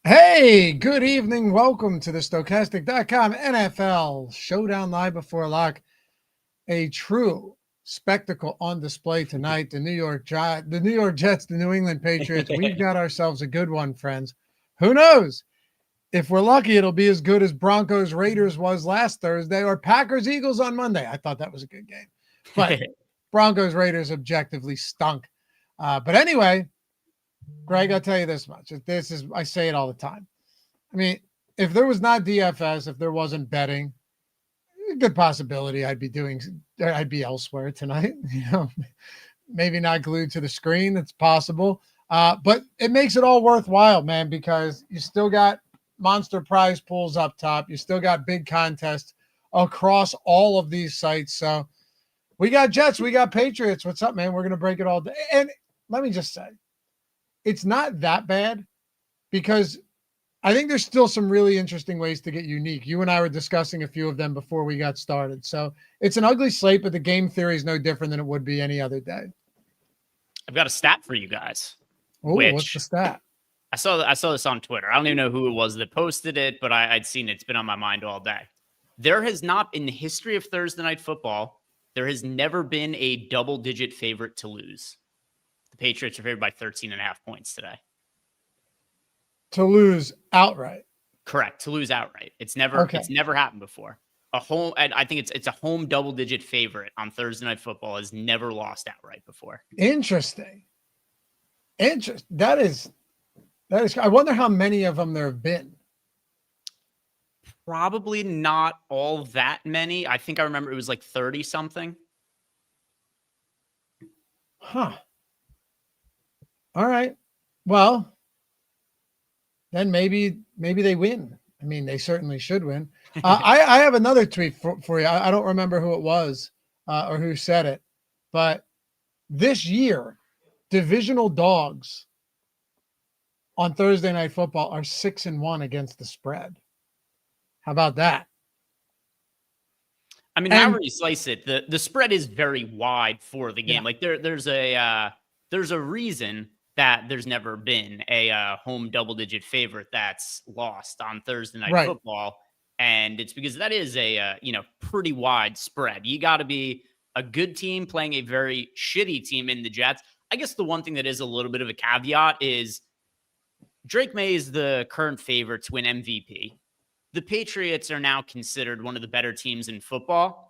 Hey, good evening. Welcome to the Stokastic.com NFL Showdown live before lock. A true spectacle on display tonight. The New York Jets, the New England Patriots. We've got ourselves a good one, friends. Who knows? If we're lucky, it'll be as good as Broncos Raiders was last Thursday or Packers Eagles on Monday. I thought that was a good game. But Broncos Raiders objectively stunk. But anyway, Greg, I'll tell you this much. I say it all the time. I mean, if there was not DFS, if there wasn't betting, a good possibility I'd be elsewhere tonight. Maybe not glued to the screen. It's possible. But it makes it all worthwhile, man, because you still got monster prize pools up top. You still got big contests across all of these sites. So we got Jets, we got Patriots. What's up, man? We're going to break it all down. And let me just say, it's not that bad because I think there's still some really interesting ways to get unique. You and I were discussing a few of them before we got started. So it's an ugly slate, but the game theory is no different than it would be any other day. I've got a stat for you guys. Oh, what's the stat? I saw this on Twitter. I don't even know who it was that posted it, but I'd seen it. It's been on my mind all day. There has not, in the history of Thursday Night Football, there has never been a double-digit favorite to lose. The Patriots are favored by 13.5 points today. To lose outright. Correct. To lose outright. It's never happened before. I think it's a home double-digit favorite on Thursday Night Football has never lost outright before. Interesting. That is. I wonder how many of them there have been. Probably not all that many. I think I remember it was like 30 something. Huh. All right. Well, then maybe they win. I mean, they certainly should win. I have another tweet for you. I don't remember who it was or who said it, but this year, divisional dogs on Thursday Night Football are 6-1 against the spread. How about that? I mean, however you slice it, the spread is very wide for the game. Yeah. Like there's a reason that there's never been a home double-digit favorite that's lost on Thursday Night Football, and it's because that is a pretty wide spread. You got to be a good team playing a very shitty team in the Jets. I guess the one thing that is a little bit of a caveat is Drake May is the current favorite to win MVP. The Patriots are now considered one of the better teams in football.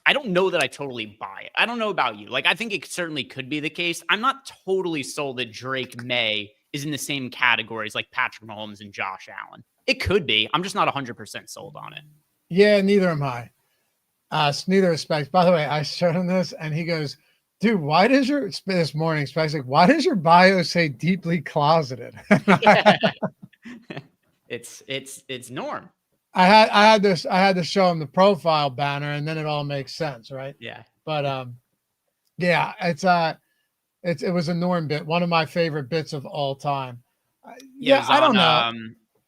I don't know that I totally buy it. I don't know about you. Like, I think it certainly could be the case. I'm not totally sold that Drake May is in the same categories like Patrick Mahomes and Josh Allen. It could be. I'm just not 100% sold on it. Yeah, neither am I. Neither is Specs. By the way, I showed him this, and he goes, dude, why does this morning, Specs, like, why does your bio say deeply closeted? It's Norm. I had to show him the profile banner, and then it all makes sense, right? Yeah. But yeah, it was a Norm bit, one of my favorite bits of all time. I don't know.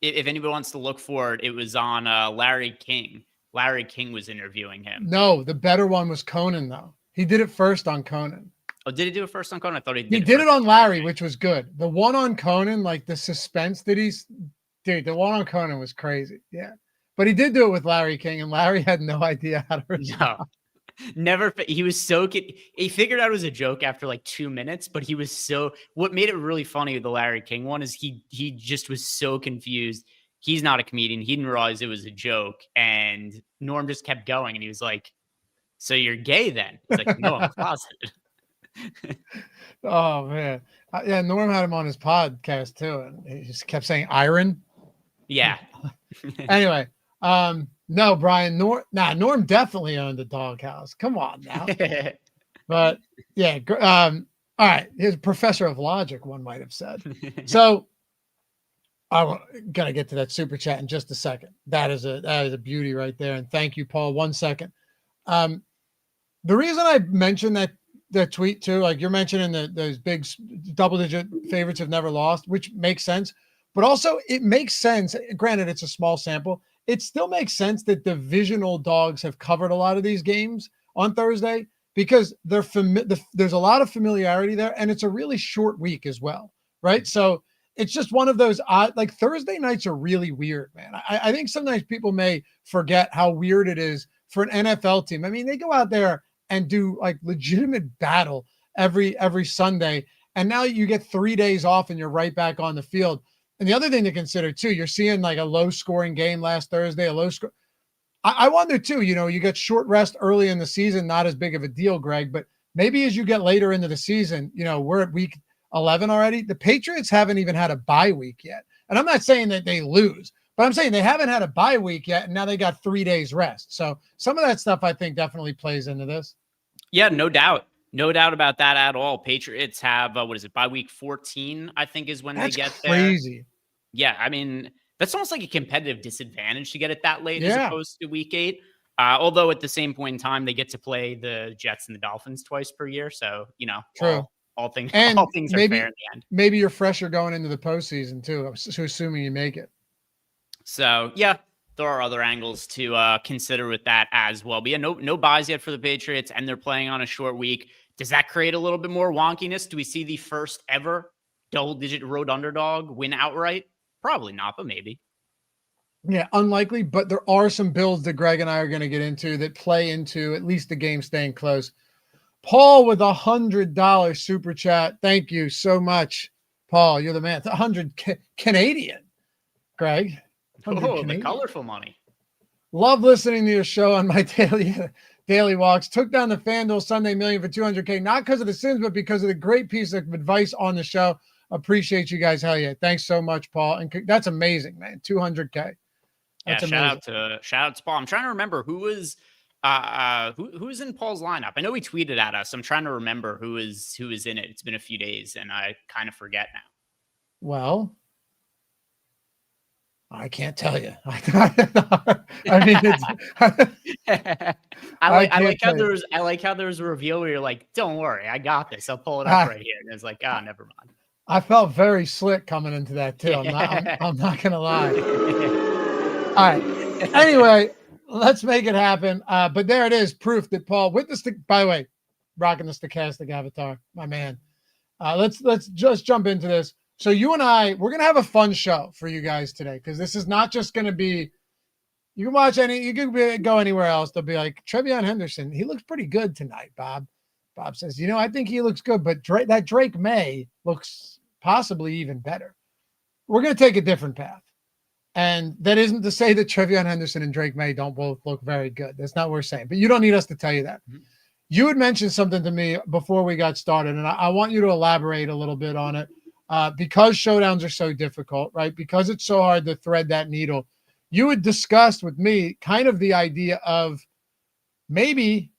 If anybody wants to look for it, it was on Larry King. Larry King was interviewing him. No, the better one was Conan, though. He did it first on Conan. Oh, did he do it first on Conan? I thought he did it on Larry, which was good. The one on Conan, like the suspense that dude, the one on Conan was crazy. Yeah. But he did do it with Larry King, and Larry had no idea how to respond. No, never. He was so he figured out it was a joke after like 2 minutes, but he was what made it really funny with the Larry King one is he just was so confused. He's not a comedian. He didn't realize it was a joke. And Norm just kept going. And he was like, so you're gay then? He's like, no, I'm closeted. Oh, man. Yeah, Norm had him on his podcast, too. And he just kept saying iron. Yeah. Anyway. No, Brian, Norm definitely owned the doghouse. Come on now. But yeah. All right. He's a professor of logic, one might have said. So I'm going to get to that super chat in just a second. That is a beauty right there. And thank you, Paul. 1 second. The reason I mentioned that tweet too, like you're mentioning those big double-digit favorites have never lost, which makes sense. But also it makes sense. Granted, it's a small sample. It still makes sense that divisional dogs have covered a lot of these games on Thursday because there's a lot of familiarity there, and it's a really short week as well, right? So it's just one of those odd, like Thursday nights are really weird, man. I think sometimes people may forget how weird it is for an NFL team. I mean, they go out there and do like legitimate battle every Sunday. And now you get 3 days off and you're right back on the field. And the other thing to consider too, you're seeing like a low scoring game last Thursday, a low score. I wonder too, you get short rest early in the season, not as big of a deal, Greg, but maybe as you get later into the season, we're at week 11 already. The Patriots haven't even had a bye week yet. And I'm not saying that they lose, but I'm saying they haven't had a bye week yet. And now they got 3 days rest. So some of that stuff I think definitely plays into this. Yeah, no doubt. No doubt about that at all. Patriots have, bye week 14, I think is when That's they get crazy. there. Yeah, I mean, that's almost like a competitive disadvantage to get it that late as opposed to week 8. Although at the same point in time, they get to play the Jets and the Dolphins twice per year. So, True. All things and are fair in the end. Maybe you're fresher going into the postseason too, so assuming you make it. So, yeah, there are other angles to consider with that as well. But yeah, no buys yet for the Patriots, and they're playing on a short week. Does that create a little bit more wonkiness? Do we see the first ever double-digit road underdog win outright? Probably not, but maybe. Yeah, unlikely, but there are some builds that Greg and I are going to get into that play into at least the game staying close. Paul with $100 super chat. Thank you so much, Paul. You're the man. 100 Canadian, Greg. The colorful money. Love listening to your show on my daily walks. Took down the FanDuel Sunday Million for $200K, not because of the Sims, but because of the great piece of advice on the show. Appreciate you guys. Hell yeah. Thanks so much, Paul. And that's amazing, man. $200K. That's shout out to Paul. I'm trying to remember who was who's in Paul's lineup. I know he tweeted at us. I'm trying to remember who is in it. It's been a few days and I kind of forget now. Well, I can't tell you. I mean, I like how there was a reveal where you're like, "Don't worry, I got this. I'll pull it up right here." And it's like, never mind. I felt very slick coming into that too. I'm not gonna lie. All right. Anyway, let's make it happen. But there it is, proof that Paul with the by the way, rocking the Stokastic avatar, my man. Let's just jump into this. So you and I, we're gonna have a fun show for you guys today because this is not just gonna be. You can watch you can go anywhere else. They'll be like Trevion Henderson. He looks pretty good tonight, Bob. Bob says, I think he looks good, but that Drake May looks possibly even better. We're gonna take a different path. And that isn't to say that Trevion Henderson and Drake May don't both look very good. That's not what we're saying. But you don't need us to tell you that. Mm-hmm. You had mentioned something to me before we got started, and I want you to elaborate a little bit on it. Because showdowns are so difficult, right? Because it's so hard to thread that needle. You had discussed with me kind of the idea of maybe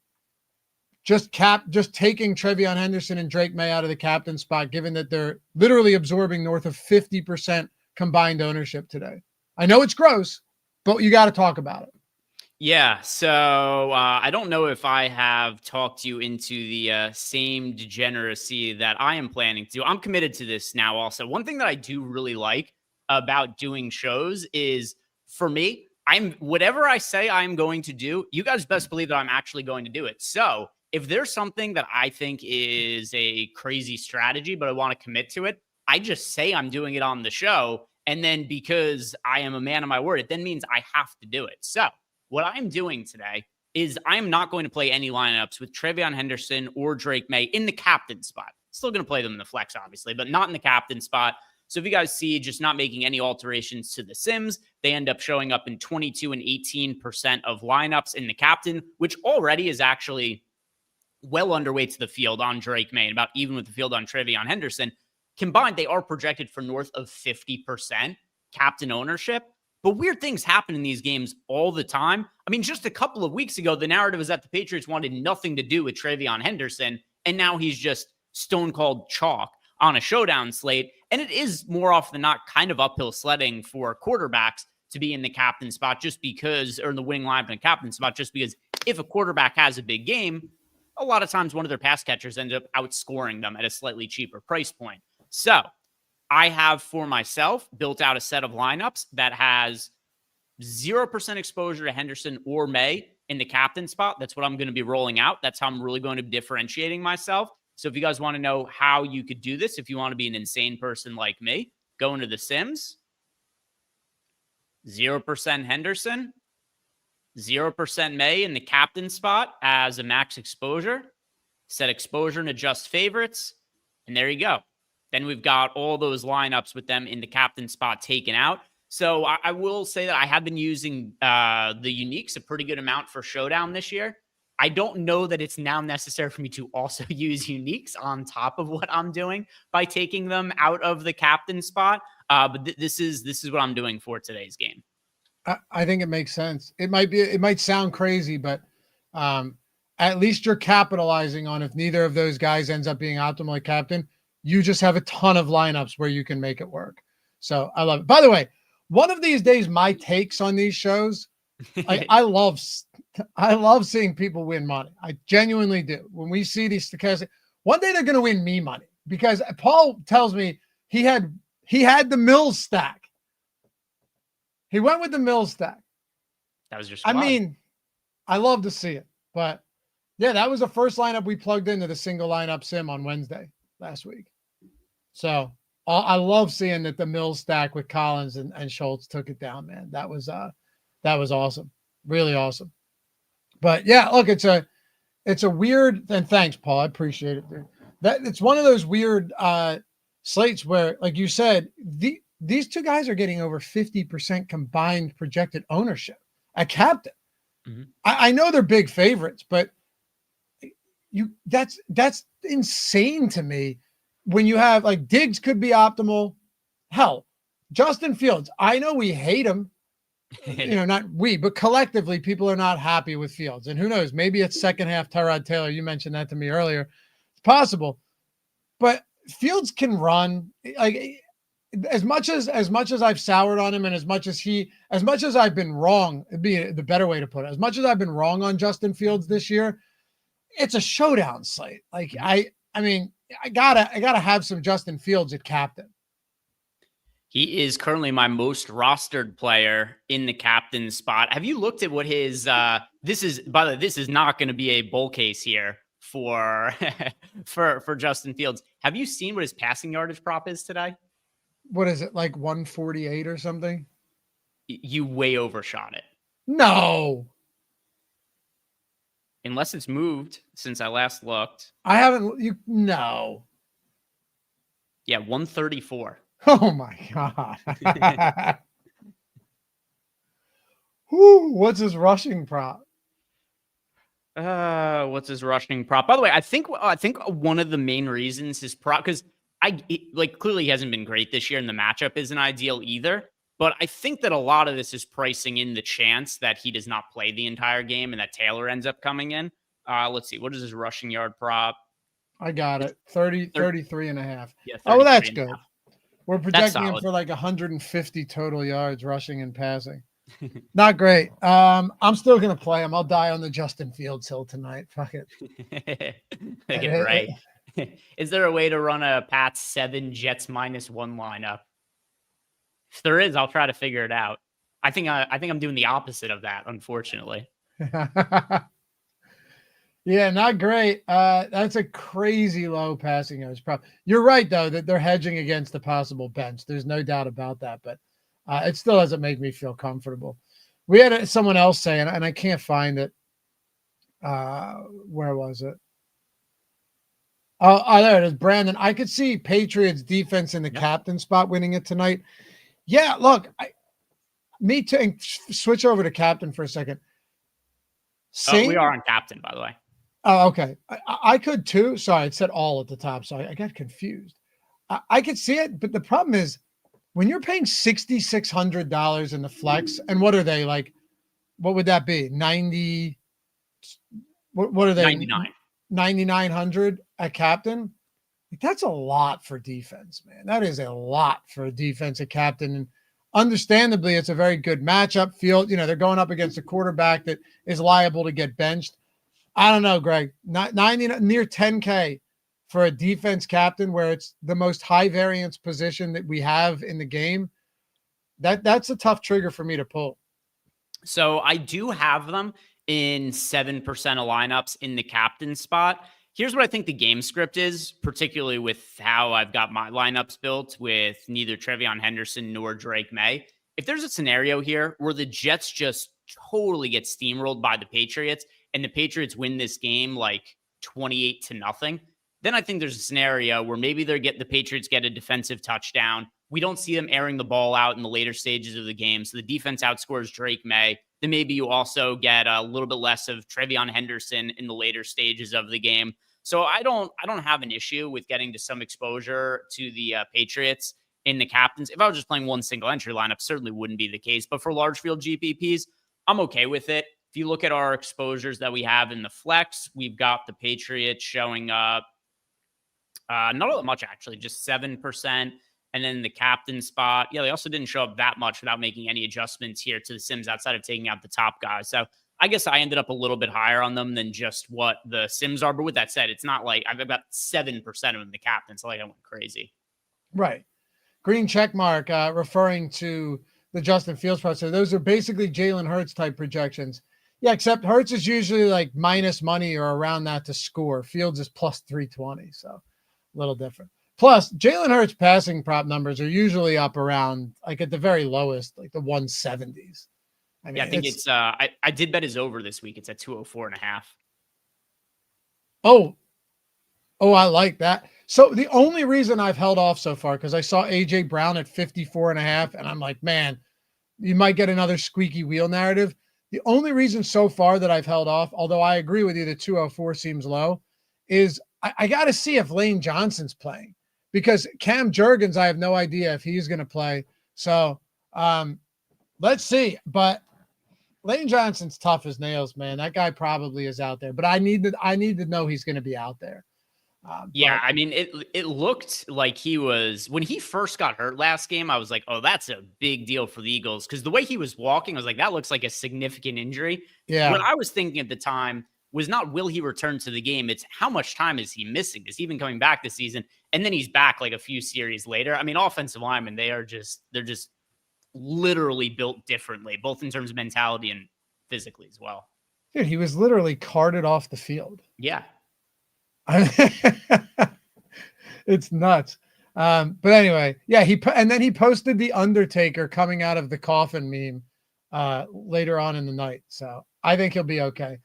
just taking Trevion Henderson and Drake May out of the captain spot, given that they're literally absorbing north of 50% combined ownership today. I know it's gross, but you got to talk about it. Yeah, so I don't know if I have talked you into the same degeneracy that I am planning to do. I'm committed to this now also. One thing that I do really like about doing shows is, for me, whatever I say I'm going to do, you guys best believe that I'm actually going to do it. So if there's something that I think is a crazy strategy, but I want to commit to it, I just say I'm doing it on the show. And then because I am a man of my word, it then means I have to do it. So what I'm doing today is I'm not going to play any lineups with Trevion Henderson or Drake May in the captain spot. Still going to play them in the flex, obviously, but not in the captain spot. So if you guys see just not making any alterations to the Sims, they end up showing up in 22 and 18% of lineups in the captain, which already is actually well underweight to the field on Drake May, and about even with the field on Trevion Henderson. Combined, they are projected for north of 50% captain ownership. But weird things happen in these games all the time. I mean, just a couple of weeks ago, the narrative is that the Patriots wanted nothing to do with Trevion Henderson, and now he's just stone-cold chalk on a showdown slate. And it is more often than not kind of uphill sledding for quarterbacks to be in the captain spot just because, or in the winning lineup in the captain spot, just because if a quarterback has a big game, a lot of times one of their pass catchers ends up outscoring them at a slightly cheaper price point. So I have for myself built out a set of lineups that has 0% exposure to Henderson or May in the captain spot. That's what I'm going to be rolling out. That's how I'm really going to be differentiating myself. So if you guys want to know how you could do this, if you want to be an insane person like me, Going to the Sims, 0% Henderson, 0% May in the captain spot as a max exposure. Set exposure and adjust favorites. And there you go. Then we've got all those lineups with them in the captain spot taken out. So I will say that I have been using the uniques a pretty good amount for Showdown this year. I don't know that it's now necessary for me to also use uniques on top of what I'm doing by taking them out of the captain spot. But this is what I'm doing for today's game. I think it makes sense. It might sound crazy, but at least you're capitalizing on if neither of those guys ends up being optimally captain. You just have a ton of lineups where you can make it work. So I love it. By the way, one of these days, my takes on these shows, I love seeing people win money. I genuinely do. When we see these statistics, one day they're going to win me money because Paul tells me he had the Mills stack. He went with the Mills stack. That was your squad. I mean, I love to see it, but yeah, that was the first lineup we plugged into the single lineup sim on Wednesday last week. So I love seeing that the Mills stack with Collins and Schultz took it down, man. That was awesome. Really awesome. But yeah, look, it's a weird, and thanks, Paul. I appreciate it, dude. That it's one of those weird slates where, like you said, these two guys are getting over 50% combined projected ownership at captain. Mm-hmm. I know they're big favorites, but that's insane to me. When you have like Diggs could be optimal. Hell, Justin Fields, I know we hate him. Not we, but collectively, people are not happy with Fields. And who knows? Maybe it's second half Tyrod Taylor. You mentioned that to me earlier. It's possible. But Fields can run. Like as much as I've soured on him, and as much as I've been wrong, it'd be the better way to put it. As much as I've been wrong on Justin Fields this year, it's a showdown slate. Like I mean, I gotta have some Justin Fields at captain. He is currently my most rostered player in the captain spot. Have you looked at what his this is, by the way, this is not going to be a bull case here for for Justin Fields. Have you seen what his passing yardage prop is today? What is it, like 148 or something? You way overshot it. No. Unless it's moved since I last looked. I haven't. No. Yeah, 134. Oh my God. What's his rushing prop? What's his rushing prop? By the way, I think one of the main reasons his prop, because clearly he hasn't been great this year, and the matchup isn't ideal either. But I think that a lot of this is pricing in the chance that he does not play the entire game and that Taylor ends up coming in. Let's see. What is his rushing yard prop? I got it. 33 and a half. Yeah, well, that's good. We're projecting him for like 150 total yards rushing and passing. Not great. I'm still going to play him. I'll die on the Justin Fields hill tonight. Fuck it. Get it right. Is there a way to run a Pats 7 Jets -1 lineup? If there is, I'll try to figure it out. I think I'm doing the opposite of that, unfortunately. Yeah, not great. That's a crazy low passing yards prop. You're right, though, that they're hedging against the possible bench. There's no doubt about that, but it still doesn't make me feel comfortable. We had someone else say, and I can't find it. Where was it? Oh, there it is. Brandon, I could see Patriots defense in the captain spot winning it tonight. Yeah, look, me too. And switch over to captain for a second. We are on captain, by the way. Oh, okay. I could too. Sorry, it said all at the top, so I got confused. I could see it, but the problem is when you're paying $6,600 in the flex, and what are they like? What would that be? 90? What are they? 99. 9,900 at captain. That's a lot for defense, man. That is a lot for a defensive captain. And understandably, it's a very good matchup field. They're going up against a quarterback that is liable to get benched. I don't know, Greg. 90, near 10K for a defense captain, where it's the most high variance position that we have in the game. That's a tough trigger for me to pull. So I do have them in 7% of lineups in the captain spot. Here's what I think the game script is, particularly with how I've got my lineups built with neither Trevion Henderson nor Drake May. If there's a scenario here where the Jets just totally get steamrolled by the Patriots and the Patriots win this game like 28-0, then I think there's a scenario where maybe the Patriots get a defensive touchdown. We don't see them airing the ball out in the later stages of the game. So the defense outscores Drake May. Then maybe you also get a little bit less of Trevion Henderson in the later stages of the game. So I don't have an issue with getting to some exposure to the Patriots in the captains. If I was just playing one single entry lineup, certainly wouldn't be the case. But for large field GPPs, I'm okay with it. If you look at our exposures that we have in the flex, we've got the Patriots showing up not all that much, actually, just 7%. And then the captain spot, they also didn't show up that much without making any adjustments here to the Sims outside of taking out the top guys. So I guess I ended up a little bit higher on them than just what the Sims are. But with that said, it's not like I've got 7% of them in the captain. So like I went crazy. Right. Green check mark, referring to the Justin Fields part. So those are basically Jalen Hurts type projections. Yeah, except Hurts is usually like minus money or around that to score. Fields is plus 320. So a little different. Plus, Jalen Hurts passing prop numbers are usually up around, like at the very lowest, like the 170s. I mean, I think it's I did bet his over this week. It's at 204.5. Oh, I like that. So the only reason I've held off so far, because I saw AJ Brown at 54.5, and I'm like, man, you might get another squeaky wheel narrative. The only reason so far that I've held off, although I agree with you that 204 seems low, is I got to see if Lane Johnson's playing. Because Cam Jurgens, I have no idea if he's going to play. So let's see. But Lane Johnson's tough as nails, man. That guy probably is out there. But I need to know he's going to be out there. I mean, it looked like he was, when he first got hurt last game, I was like, oh, that's a big deal for the Eagles. Because the way he was walking, I was like, that looks like a significant injury. Yeah. What I was thinking at the time was not will he return to the game, it's how much time is he missing? Is he even coming back this season? And then he's back like a few series later. I mean, offensive linemen, they're just literally built differently, both in terms of mentality and physically as well. Dude, he was literally carted off the field. Yeah. It's nuts. But anyway, yeah, and then he posted the Undertaker coming out of the coffin meme later on in the night. So I think he'll be okay.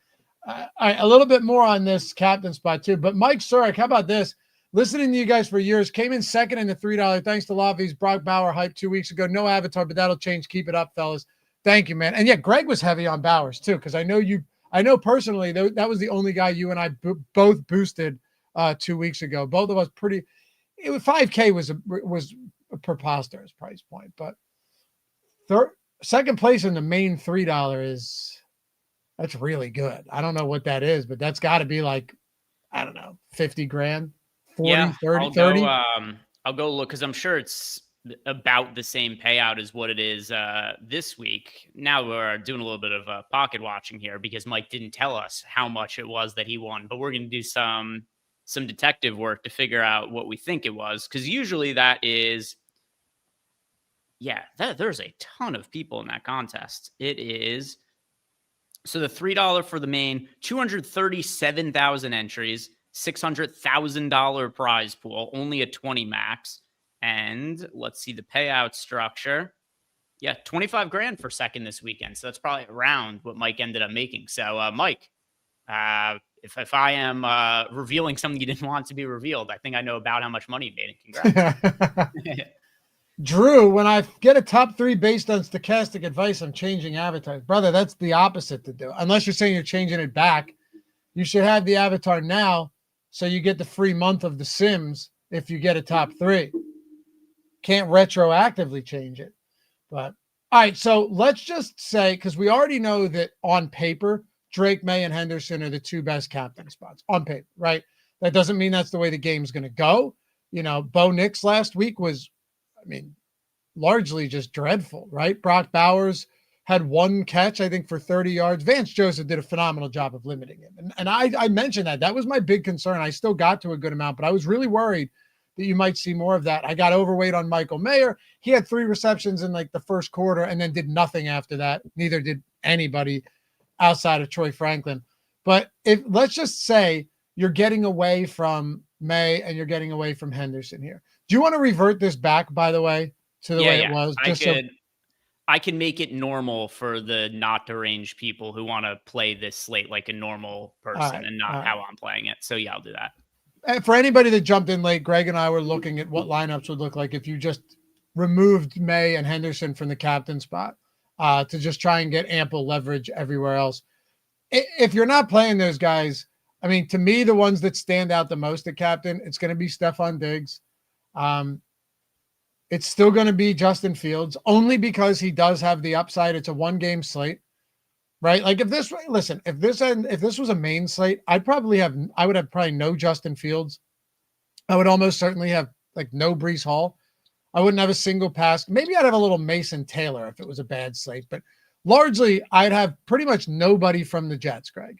A little bit more on this captain spot too, but Mike Surik, how about this? Listening to you guys for years, came in second in the $3. Thanks to Lavi's Brock Bauer hype 2 weeks ago. No avatar, but that'll change. Keep it up, fellas. Thank you, man. And yeah, Greg was heavy on Bowers too, because I know personally that was the only guy you and I both boosted 2 weeks ago. Both of us it was 5K was a preposterous price point, but second place in the main $3 that's really good. I don't know what that is, but that's got to be like, I don't know, 50 grand, 40, 30. I'll go look because I'm sure it's about the same payout as what it is this week. Now we're doing a little bit of pocket watching here because Mike didn't tell us how much it was that he won, but we're going to do some detective work to figure out what we think it was, because usually that is, there's a ton of people in that contest. It is. So the $3 for the main, 237,000 entries, $600,000 prize pool, only a 20 max. And let's see the payout structure. Yeah, 25 grand for second this weekend. So that's probably around what Mike ended up making. So Mike, if I am revealing something you didn't want to be revealed, I think I know about how much money you made. Congrats. Drew, when I get a top 3 based on stochastic advice, I'm changing avatars. Brother, that's the opposite to do. Unless you're saying you're changing it back. You should have the avatar now so you get the free month of The Sims if you get a top 3. Can't retroactively change it. But, all right, so let's just say, because we already know that on paper, Drake May and Henderson are the 2 best captain spots on paper, right? That doesn't mean that's the way the game's going to go. You know, Bo Nix last week was, largely just dreadful, right? Brock Bowers had 1 catch, I think, for 30 yards. Vance Joseph did a phenomenal job of limiting him. And I mentioned that. That was my big concern. I still got to a good amount, but I was really worried that you might see more of that. I got overweight on Michael Mayer. He had 3 receptions in like the first quarter and then did nothing after that. Neither did anybody outside of Troy Franklin. But let's just say you're getting away from May and you're getting away from Henderson here. Do you want to revert this back, by the way, to the way it was? I can make it normal for the not deranged people who want to play this slate like a normal person and not how I'm playing it. So yeah, I'll do that. And for anybody that jumped in late, Greg and I were looking at what lineups would look like if you just removed May and Henderson from the captain spot to just try and get ample leverage everywhere else. If you're not playing those guys, I mean, to me, the ones that stand out the most at captain, it's going to be Stephon Diggs. It's still going to be Justin Fields, only because he does have the upside. It's a 1-game slate, right? Like if this was a main slate, I would have probably no Justin Fields. I would almost certainly have like no Breece Hall. I wouldn't have a single pass. Maybe I'd have a little Mason Taylor if it was a bad slate, but largely I'd have pretty much nobody from the Jets, Greg.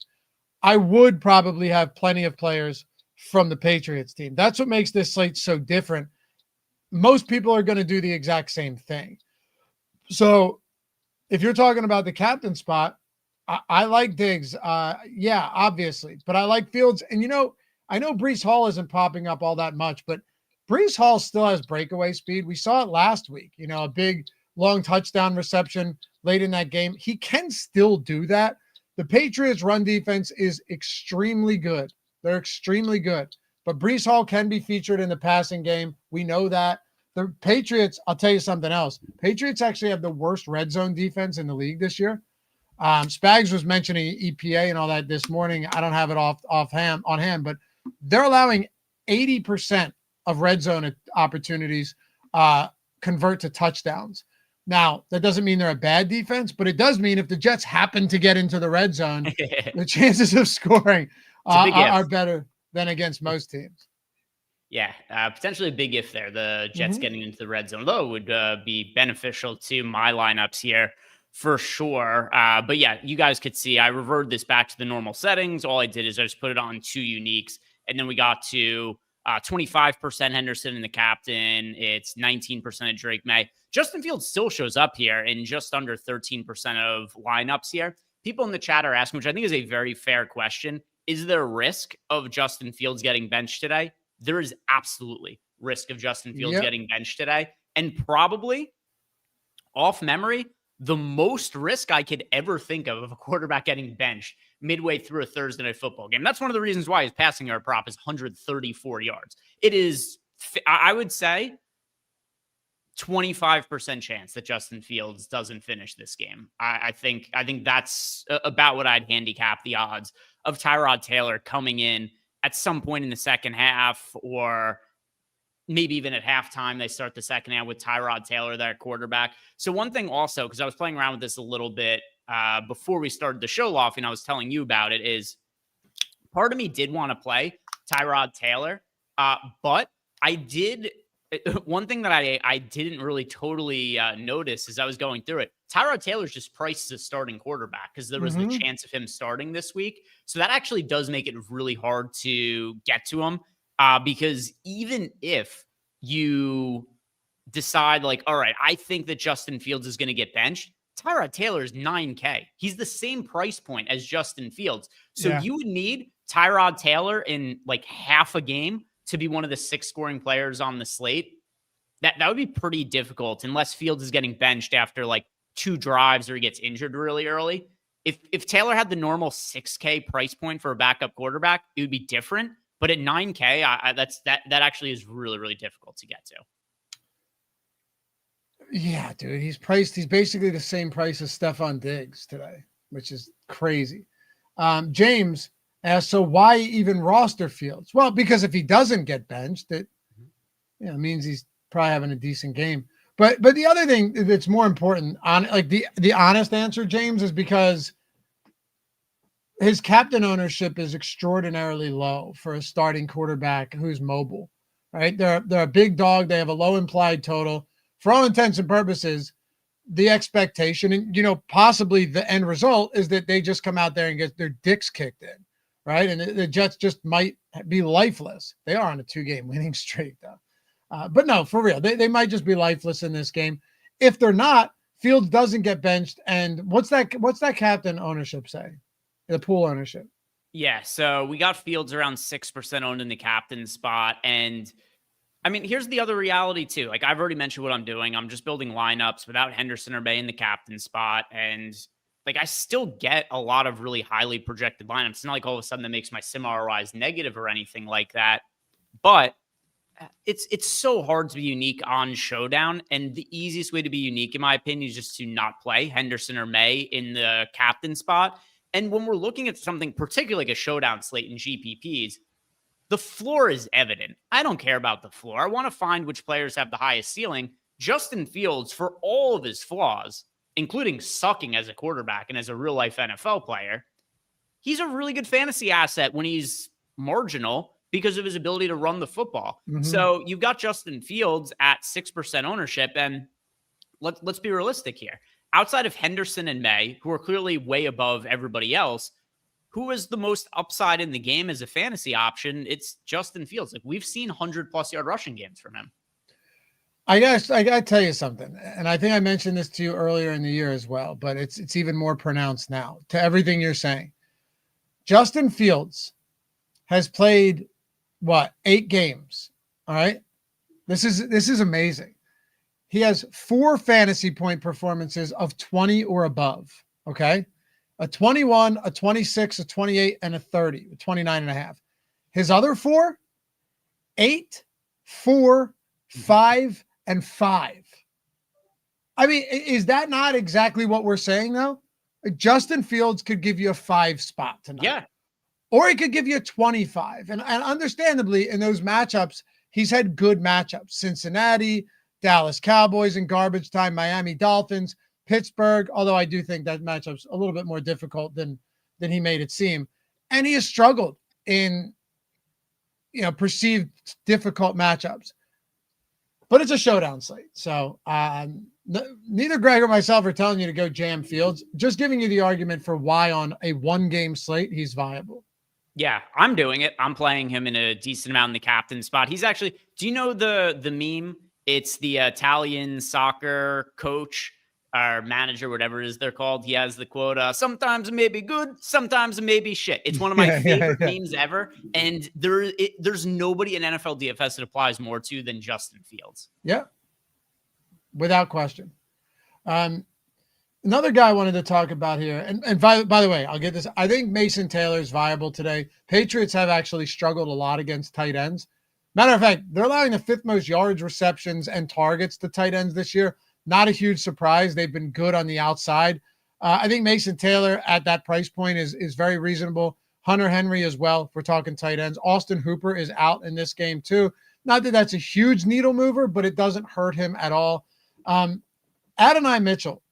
I would probably have plenty of players from the Patriots team. That's what makes this slate so different. Most people are going to do the exact same thing. So if you're talking about the captain spot, I like Diggs. Yeah, obviously, but I like Fields. And, I know Breece Hall isn't popping up all that much, but Breece Hall still has breakaway speed. We saw it last week, a big long touchdown reception late in that game. He can still do that. The Patriots run defense is extremely good. They're extremely good. But Breece Hall can be featured in the passing game. We know that. The Patriots, I'll tell you something else. Patriots actually have the worst red zone defense in the league this year. Spags was mentioning EPA and all that this morning. I don't have it on hand, but they're allowing 80% of red zone opportunities convert to touchdowns. Now, that doesn't mean they're a bad defense, but it does mean if the Jets happen to get into the red zone, the chances of scoring are better than against most teams. Yeah, potentially a big if there, the Jets getting into the red zone, though would be beneficial to my lineups here for sure. But yeah, you guys could see I reverted this back to the normal settings. All I did is I just put it on 2 uniques, and then we got to 25% Henderson in the captain. It's 19% of Drake May. Justin Fields still shows up here in just under 13% of lineups here. People in the chat are asking, which I think is a very fair question. Is there a risk of Justin Fields getting benched today? There is absolutely risk of Justin Fields getting benched today. And probably, off memory, the most risk I could ever think of a quarterback getting benched midway through a Thursday night football game. That's one of the reasons why his passing yard prop is 134 yards. It is, I would say, 25% chance that Justin Fields doesn't finish this game. I think that's about what I'd handicap the odds of Tyrod Taylor coming in at some point in the second half, or maybe even at halftime, they start the second half with Tyrod Taylor, their quarterback. So one thing also, because I was playing around with this a little bit before we started the show, Loughran, and I was telling you about it, is part of me did want to play Tyrod Taylor, but I did. One thing that I didn't really totally notice as I was going through it, Tyrod Taylor's just priced as a starting quarterback because there was the chance of him starting this week. So that actually does make it really hard to get to him because even if you decide like, all right, I think that Justin Fields is going to get benched, Tyrod Taylor is $9K. He's the same price point as Justin Fields. So you would need Tyrod Taylor in like half a game to be one of the 6 scoring players on the slate. That would be pretty difficult unless Fields is getting benched after like 2 drives or he gets injured really early. If Taylor had the normal 6K price point for a backup quarterback, it would be different. But at 9K, that actually is really, really difficult to get to. Yeah, dude, he's basically the same price as Stephon Diggs today, which is crazy. James asked, so why even roster Fields? Well, because if he doesn't get benched, it means he's probably having a decent game. But the other thing that's more important, on like the honest answer, James, is because his captain ownership is extraordinarily low for a starting quarterback who's mobile, right? They're a big dog. They have a low implied total. For all intents and purposes, the expectation and, possibly the end result is that they just come out there and get their dicks kicked in, right? And the Jets just might be lifeless. They are on a 2-game winning streak, though. But no, for real, they might just be lifeless in this game. If they're not, Fields doesn't get benched. And what's that captain ownership say? The pool ownership? Yeah, so we got Fields around 6% owned in the captain spot. And I mean, here's the other reality too. Like I've already mentioned what I'm doing. I'm just building lineups without Henderson or May in the captain spot. And like I still get a lot of really highly projected lineups. It's not like all of a sudden that makes my sim ROIs negative or anything like that. But it's so hard to be unique on Showdown. And the easiest way to be unique, in my opinion, is just to not play Henderson or May in the captain spot. And when we're looking at something particularly like a Showdown slate in GPPs, the floor is evident. I don't care about the floor. I want to find which players have the highest ceiling. Justin Fields, for all of his flaws, including sucking as a quarterback and as a real life NFL player, he's a really good fantasy asset when he's marginal because of his ability to run the football. Mm-hmm. So you've got Justin Fields at 6% ownership. And let's be realistic here. Outside of Henderson and May, who are clearly way above everybody else, who is the most upside in the game as a fantasy option? It's Justin Fields. Like we've seen 100+ yard rushing games from him. I guess I gotta tell you something, and I think I mentioned this to you earlier in the year as well, but it's even more pronounced now to everything you're saying. Justin Fields has played 8 games. All right. This is amazing. He has 4 fantasy point performances of 20 or above. Okay. A 21, a 26, a 28, and a 30, 29.5. His other 4, 8, 4, 5, and 5. I mean, is that not exactly what we're saying though? Justin Fields could give you a 5 spot tonight. Yeah. Or he could give you a 25. And understandably, in those matchups, he's had good matchups. Cincinnati, Dallas Cowboys in garbage time, Miami Dolphins, Pittsburgh, although I do think that matchup's a little bit more difficult than he made it seem. And he has struggled in, perceived difficult matchups. But it's a Showdown slate. So neither Greg or myself are telling you to go jam Fields, just giving you the argument for why on a 1-game slate he's viable. Yeah, I'm doing it. I'm playing him in a decent amount in the captain spot. He's actually, do you know the meme? It's the Italian soccer coach or manager, whatever it is they're called. He has the quote, sometimes it may be good, sometimes it may be shit. It's one of my favorite memes ever. And there's nobody in NFL DFS that applies more to than Justin Fields. Yeah, without question. Another guy I wanted to talk about here, and by the way, I'll get this. I think Mason Taylor is viable today. Patriots have actually struggled a lot against tight ends. Matter of fact, they're allowing the 5th most yards, receptions, and targets to tight ends this year. Not a huge surprise. They've been good on the outside. I think Mason Taylor at that price point is very reasonable. Hunter Henry as well, if we're talking tight ends. Austin Hooper is out in this game too. Not that that's a huge needle mover, but it doesn't hurt him at all. Adonai Mitchell,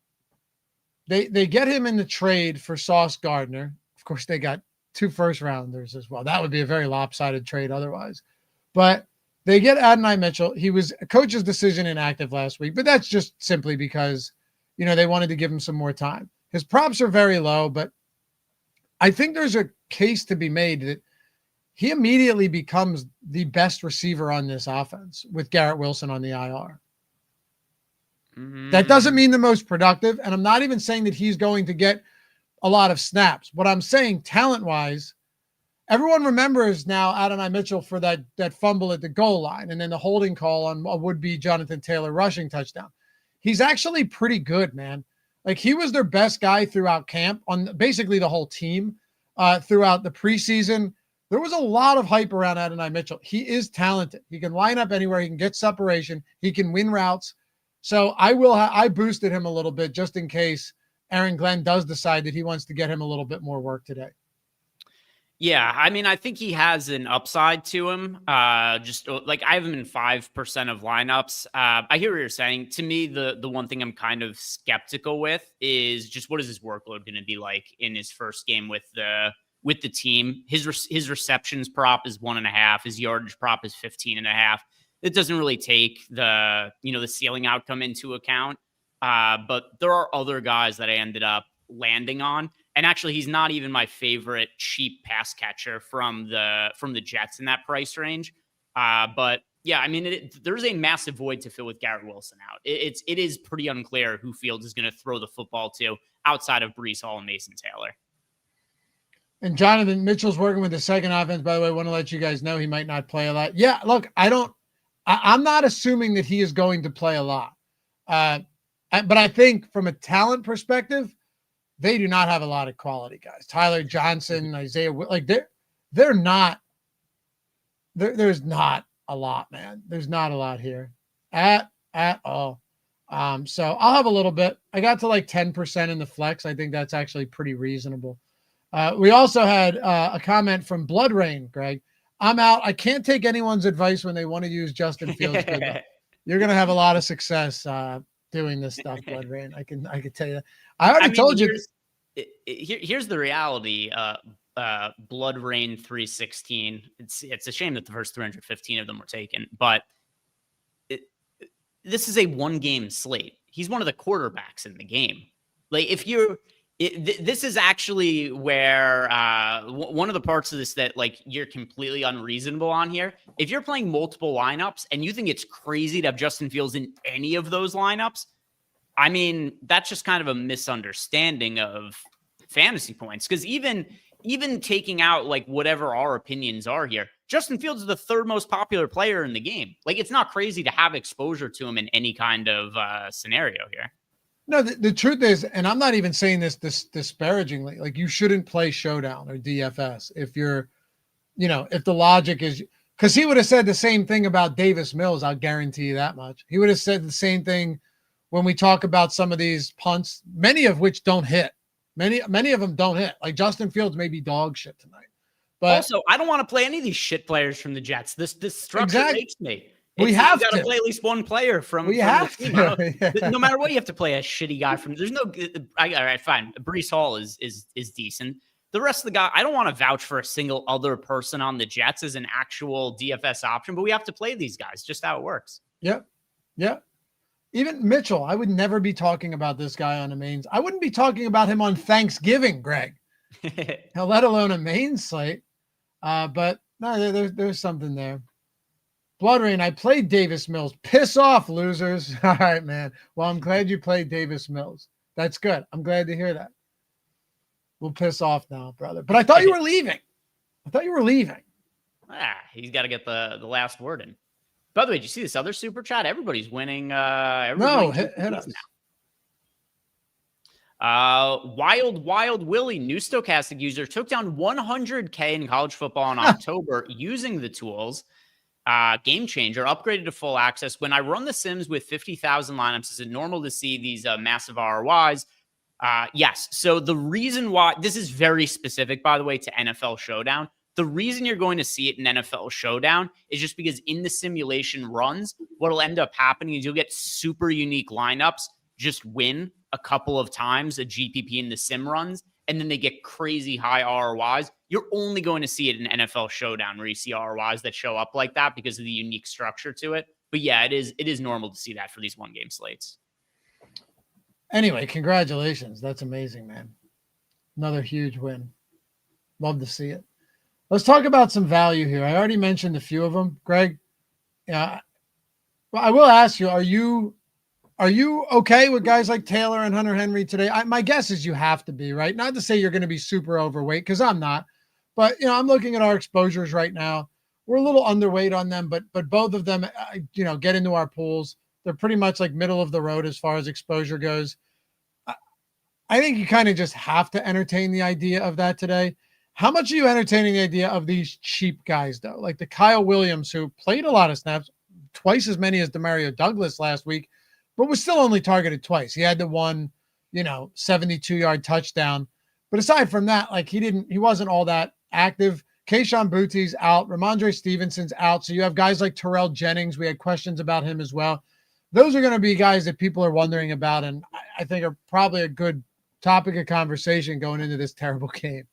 they get him in the trade for Sauce Gardner. Of course, they got 2 first-rounders as well. That would be a very lopsided trade otherwise. But they get Adonai Mitchell. He was a coach's decision inactive last week, but that's just simply because, they wanted to give him some more time. His props are very low, but I think there's a case to be made that he immediately becomes the best receiver on this offense with Garrett Wilson on the IR. Mm-hmm. That doesn't mean the most productive, and I'm not even saying that he's going to get a lot of snaps. What I'm saying, talent-wise, everyone remembers now Adonai Mitchell for that fumble at the goal line and then the holding call on a would-be Jonathan Taylor rushing touchdown. He's actually pretty good, man. Like, he was their best guy throughout camp on basically the whole team throughout the preseason. There was a lot of hype around Adonai Mitchell. He is talented. He can line up anywhere. He can get separation. He can win routes. So I boosted him a little bit just in case Aaron Glenn does decide that he wants to get him a little bit more work today. Yeah, I mean, I think he has an upside to him. Just like I have him in 5% of lineups. I hear what you're saying. To me, the one thing I'm kind of skeptical with is just what is his workload going to be like in his first game with the team. His receptions prop is 1.5. His yardage prop is 15.5. It doesn't really take the ceiling outcome into account. But there are other guys that I ended up landing on. And actually, he's not even my favorite cheap pass catcher from the Jets in that price range. But yeah, I mean, there's a massive void to fill with Garrett Wilson out. It is pretty unclear who Fields is going to throw the football to outside of Breece Hall and Mason Taylor. And Jonathan Mitchell's working with the second offense. By the way, I want to let you guys know he might not play a lot. Yeah, look, I'm not assuming that he is going to play a lot. But I think from a talent perspective, they do not have a lot of quality guys. Tyler Johnson, Isaiah, like they're not. There's not a lot, man. There's not a lot here at all. So I'll have a little bit. I got to like 10% in the flex. I think that's actually pretty reasonable. We also had a comment from Blood Rain, Greg. I'm out. I can't take anyone's advice when they want to use Justin Fields. You're going to have a lot of success doing this stuff, Blood Rain. I can tell you that. I already told you. Here's the reality. Blood Rain 316. It's a shame that the first 315 of them were taken, but this is a 1-game slate. He's one of the quarterbacks in the game. Like this is actually where one of the parts of this that like you're completely unreasonable on here. If you're playing multiple lineups and you think it's crazy to have Justin Fields in any of those lineups, I mean, that's just kind of a misunderstanding of fantasy points. Because even taking out like whatever our opinions are here, Justin Fields is the third most popular player in the game. Like, it's not crazy to have exposure to him in any kind of scenario here. No, the truth is, and I'm not even saying this disparagingly, like you shouldn't play Showdown or DFS if you're, if the logic is, because he would have said the same thing about Davis Mills. I'll guarantee you that much. He would have said the same thing when we talk about some of these punts, many of which don't hit. Many of them don't hit. Like Justin Fields may be dog shit tonight. But also, I don't want to play any of these shit players from the Jets. This structure makes me. We have to play at least one player from. We have to. Yeah. No matter what, you have to play a shitty guy from. There's no. All right, fine. Breece Hall is decent. The rest of the guy, I don't want to vouch for a single other person on the Jets as an actual DFS option, but we have to play these guys. Just how it works. Yep. Even Mitchell, I would never be talking about this guy on a mains. I wouldn't be talking about him on Thanksgiving, Greg. Let alone a main slate. But no, there's something there. Blood Rain, I played Davis Mills. Piss off, losers. All right, man. Well, I'm glad you played Davis Mills. That's good. I'm glad to hear that. We'll piss off now, brother. But I thought you were leaving. He's got to get the last word in. By the way, did you see this other super chat? Everybody's winning. Hit us. Wild Willie, new Stokastic user, took down 100K in college football in October using the tools. Game changer, upgraded to full access. When I run the Sims with 50,000 lineups, is it normal to see these massive ROIs? Yes. So the reason why this is very specific, by the way, to NFL Showdown. The reason you're going to see it in NFL Showdown is just because in the simulation runs, what'll end up happening is you'll get super unique lineups just win a couple of times a GPP in the sim runs, and then they get crazy high ROIs. You're only going to see it in NFL Showdown where you see ROIs that show up like that because of the unique structure to it. But yeah, it is normal to see that for these 1-game slates. Anyway, congratulations. That's amazing, man. Another huge win. Love to see it. Let's talk about some value here. I already mentioned a few of them, Greg. Yeah. Well, I will ask you, are you okay with guys like Taylor and Hunter Henry today? My guess is you have to be, right? Not to say you're going to be super overweight, because I'm not. But, I'm looking at our exposures right now. We're a little underweight on them, but both of them, get into our pools. They're pretty much like middle of the road as far as exposure goes. I think you kind of just have to entertain the idea of that today. How much are you entertaining the idea of these cheap guys, though? Like the Kyle Williams, who played a lot of snaps, twice as many as Demario Douglas last week, but was still only targeted twice. He had the one, 72-yard touchdown. But aside from that, like he wasn't all that active. Kayshon Boutte's out. Ramondre Stevenson's out. So you have guys like Terrell Jennings. We had questions about him as well. Those are going to be guys that people are wondering about, and I think are probably a good topic of conversation going into this terrible game.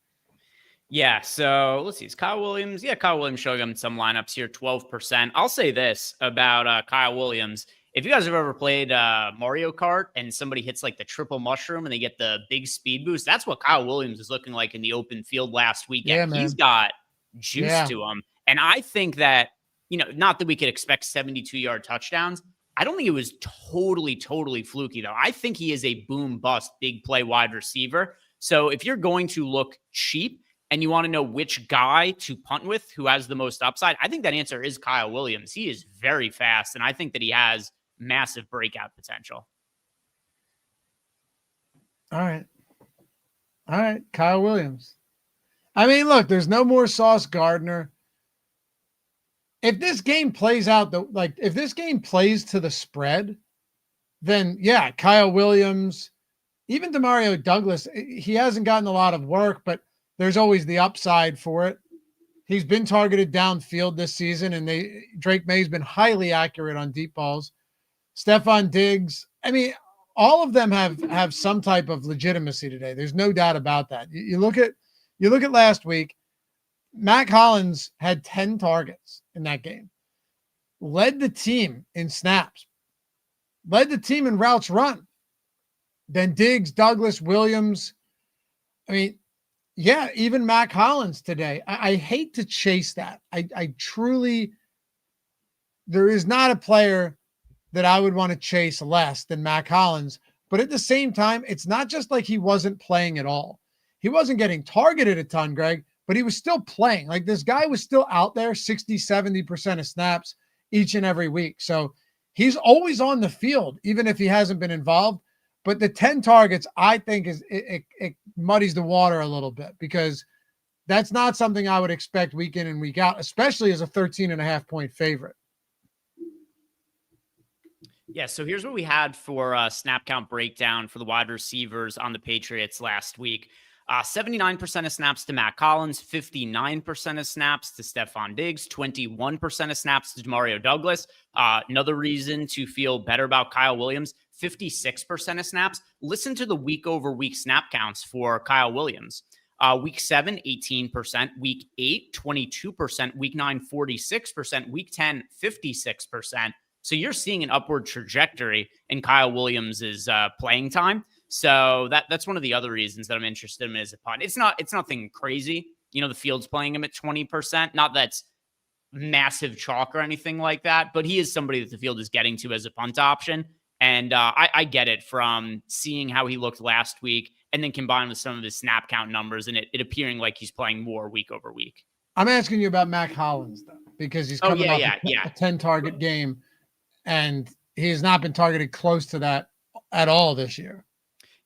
Yeah, so let's see. Is Kyle Williams? Yeah, Kyle Williams showing him some lineups here, 12%. I'll say this about Kyle Williams. If you guys have ever played Mario Kart and somebody hits like the triple mushroom and they get the big speed boost, that's what Kyle Williams is looking like in the open field last weekend. Yeah, he's got juice to him. And I think that, not that we could expect 72-yard touchdowns. I don't think it was totally fluky, though. I think he is a boom bust, big play wide receiver. So if you're going to look cheap, and you want to know which guy to punt with who has the most upside, I think that answer is Kyle Williams. He is very fast, and I think that he has massive breakout potential. All right, Kyle Williams. I mean, look, there's no more Sauce Gardner. If this game plays out, if this game plays to the spread, then yeah, Kyle Williams, even Demario Douglas, he hasn't gotten a lot of work, but there's always the upside for it. He's been targeted downfield this season, and Drake May's been highly accurate on deep balls. Stephon Diggs, I mean, all of them have some type of legitimacy today. There's no doubt about that. You look at last week, Mac Hollins had 10 targets in that game, led the team in snaps, led the team in routes run. Then Diggs, Douglas, Williams. I mean, yeah, even Mac Hollins today. I hate to chase that. I truly, there is not a player that I would want to chase less than Mac Hollins. But at the same time, it's not just like he wasn't playing at all. He wasn't getting targeted a ton, Greg, but he was still playing. Like, this guy was still out there 60, 70% of snaps each and every week. So he's always on the field, even if he hasn't been involved. But the 10 targets, I think, it muddies the water a little bit, because that's not something I would expect week in and week out, especially as a 13.5-point favorite. Yeah, so here's what we had for snap count breakdown for the wide receivers on the Patriots last week. 79% of snaps to Mac Hollins, 59% of snaps to Stephon Diggs, 21% of snaps to Demario Douglas. Another reason to feel better about Kyle Williams, 56% of snaps. Listen to the week-over-week snap counts for Kyle Williams. Week 7, 18%. Week 8, 22%. Week 9, 46%. Week 10, 56%. So you're seeing an upward trajectory in Kyle Williams' playing time. So that's one of the other reasons that I'm interested in him as a punt. It's nothing crazy. You know, the field's playing him at 20%. Not that's massive chalk or anything like that, but he is somebody that the field is getting to as a punt option. And I get it from seeing how he looked last week and then combined with some of his snap count numbers and it appearing like he's playing more week over week. I'm asking you about Mac Hollins, though, because he's coming off a 10-target game, and he has not been targeted close to that at all this year.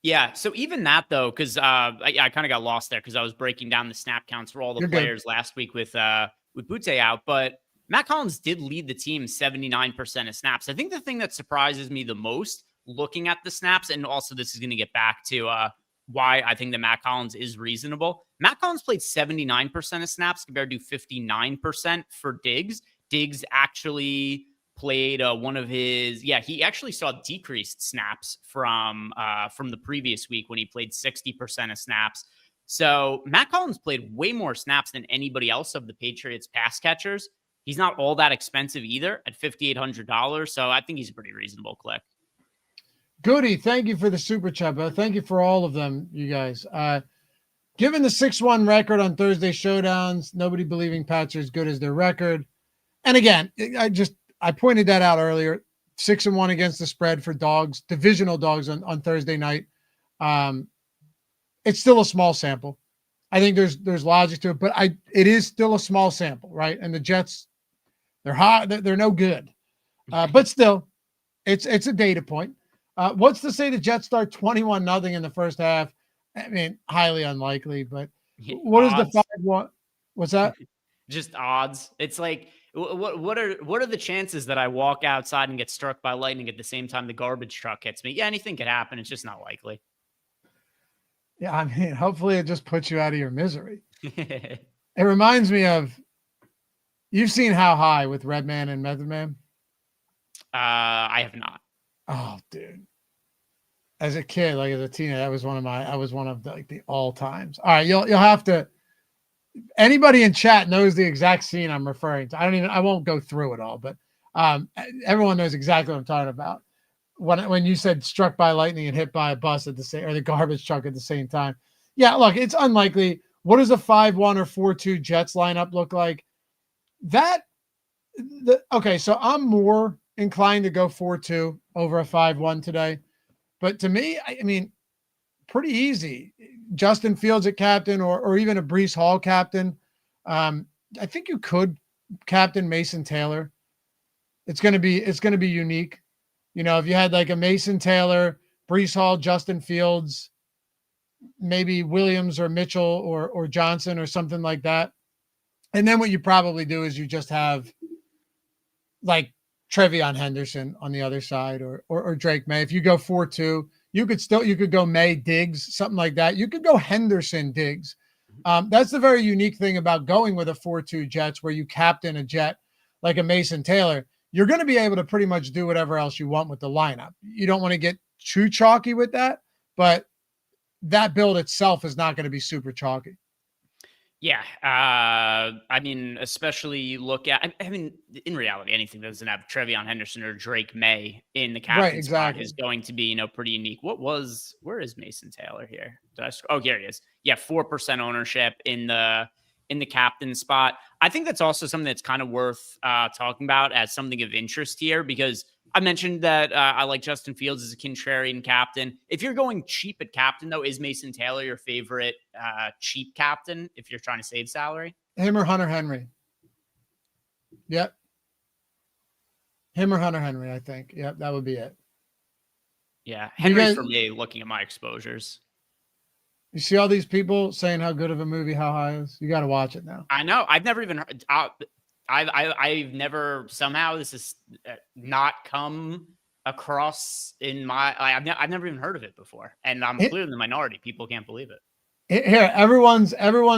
Yeah, so even that, though, because I kind of got lost there because I was breaking down the snap counts for all the players last week with Butte out, but Mac Hollins did lead the team 79% of snaps. I think the thing that surprises me the most looking at the snaps, and also this is going to get back to why I think that Mac Hollins is reasonable. Mac Hollins played 79% of snaps compared to 59% for Diggs. Diggs actually played one of his, he actually saw decreased snaps from the previous week when he played 60% of snaps. So Mac Hollins played way more snaps than anybody else of the Patriots pass catchers. He's not all that expensive either at $5,800. So I think he's a pretty reasonable click. Goody, thank you for the super chat, bro. Thank you for all of them, you guys. Given the 6-1 record on Thursday showdowns, nobody believing Pats are as good as their record. And again, I pointed that out earlier. 6-1 against the spread for dogs, divisional dogs on Thursday night. It's still a small sample. I think there's logic to it, but it is still a small sample, right? And the Jets, they're hot. They're no good, but still, it's a data point. What's to say the Jets start 21-0 in the first half? I mean, highly unlikely, but what is the 5-1? What's that? Just odds. It's like, what are the chances that I walk outside and get struck by lightning at the same time the garbage truck hits me? Yeah, anything could happen. It's just not likely. Yeah, I mean, hopefully it just puts you out of your misery. It reminds me of, you've seen How High with Redman and Method Man? I have not. Oh, dude. As a kid, like as a teenager, I was one of the all times. All right, you'll have to. Anybody in chat knows the exact scene I'm referring to. I won't go through it all, but everyone knows exactly what I'm talking about. When you said struck by lightning and hit by a bus at the same, or the garbage truck at the same time. Yeah, look, it's unlikely. What does a 5-1 or 4-2 Jets lineup look like? Okay, so I'm more inclined to go 4-2 over a 5-1 today. But to me, I mean, pretty easy. Justin Fields at captain, or even a Breece Hall captain. I think you could captain Mason Taylor. It's going to be unique. You know, if you had like a Mason Taylor, Breece Hall, Justin Fields, maybe Williams or Mitchell or Johnson or something like that. And then what you probably do is you just have like Trevion Henderson on the other side, or Drake May. If you go 4-2, you could go May Diggs, something like that. You could go Henderson Diggs. That's the very unique thing about going with a 4-2 Jets, where you captain a Jet like a Mason Taylor. You're going to be able to pretty much do whatever else you want with the lineup. You don't want to get too chalky with that, but that build itself is not going to be super chalky. Yeah. I mean, especially you look at, I mean, in reality, anything that doesn't have Trevion Henderson or Drake May in the captain spot is going to be, you know, pretty unique. Where is Mason Taylor here? Here he is. Yeah. 4% ownership in the captain spot. I think that's also something that's kind of worth talking about as something of interest here, because I mentioned that I like Justin Fields as a contrarian captain. If you're going cheap at captain, though, is Mason Taylor your favorite cheap captain if you're trying to save salary? Him or Hunter Henry? Yep. Him or Hunter Henry, I think. Yep, that would be it. Yeah, Henry for me, looking at my exposures. You see all these people saying how good of a movie How High is? You got to watch it now. I know. I've never even heard. I've never, somehow this has not come across in my, I've never even heard of it before. And I'm clearly in the minority. People can't believe it. Here, everyone's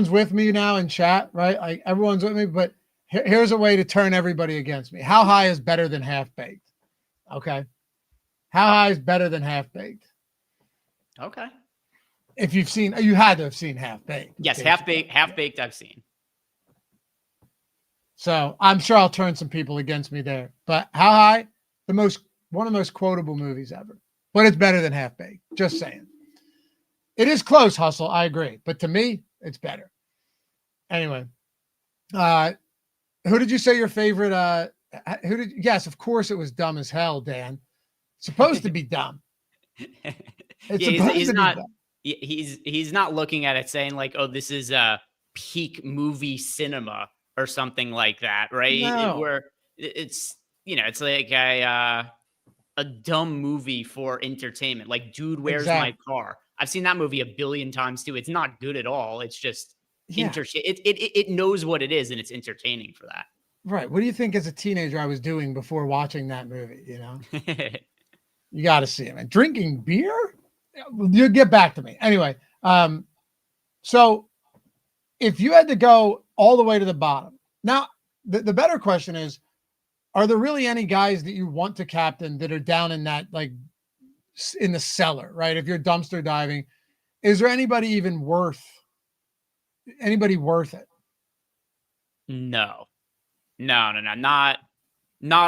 with me now in chat, right? Like everyone's with me, but here's a way to turn everybody against me. How High is better than Half Baked? Okay. How High is better than Half Baked? Okay. If you had to have seen Half Baked. Yes, Half Baked I've seen. So I'm sure I'll turn some people against me there. But How High, one of the most quotable movies ever. But it's better than Half Baked. Just saying. It is close, Hustle. I agree. But to me, it's better. Anyway. Who did you say your favorite? Yes, of course it was dumb as hell, Dan. It's supposed to be dumb. He's not. He's not looking at it saying like, oh, this is a peak movie cinema or something like that, right? No. Where it's, you know, it's like a dumb movie for entertainment. Like, Dude, Where's My Car? I've seen that movie a billion times too. It's not good at all. It's just it knows what it is, and it's entertaining for that. Right. What do you think as a teenager I was doing before watching that movie? You know, you got to see it, man. Drinking beer? You get back to me. Anyway, so if you had to go all the way to the bottom, now the better question is, are there really any guys that you want to captain that are down in that, like in the cellar, right? If you're dumpster diving, is there anybody worth it? No, not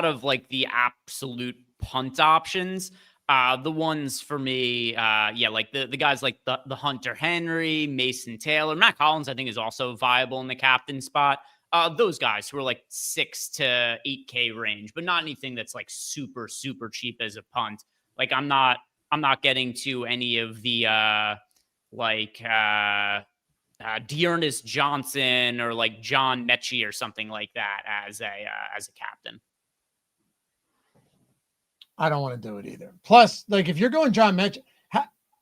of like the absolute punt options. The ones for me, like the guys like the Hunter Henry, Mason Taylor, Matt Collins, I think is also viable in the captain spot. Those guys who are like 6 to 8K range, but not anything that's like super, super cheap as a punt. Like I'm not getting to any of the Dearness Johnson or like John Mechie or something like that as a captain. I don't want to do it either. Plus, like if you're going John Mechie,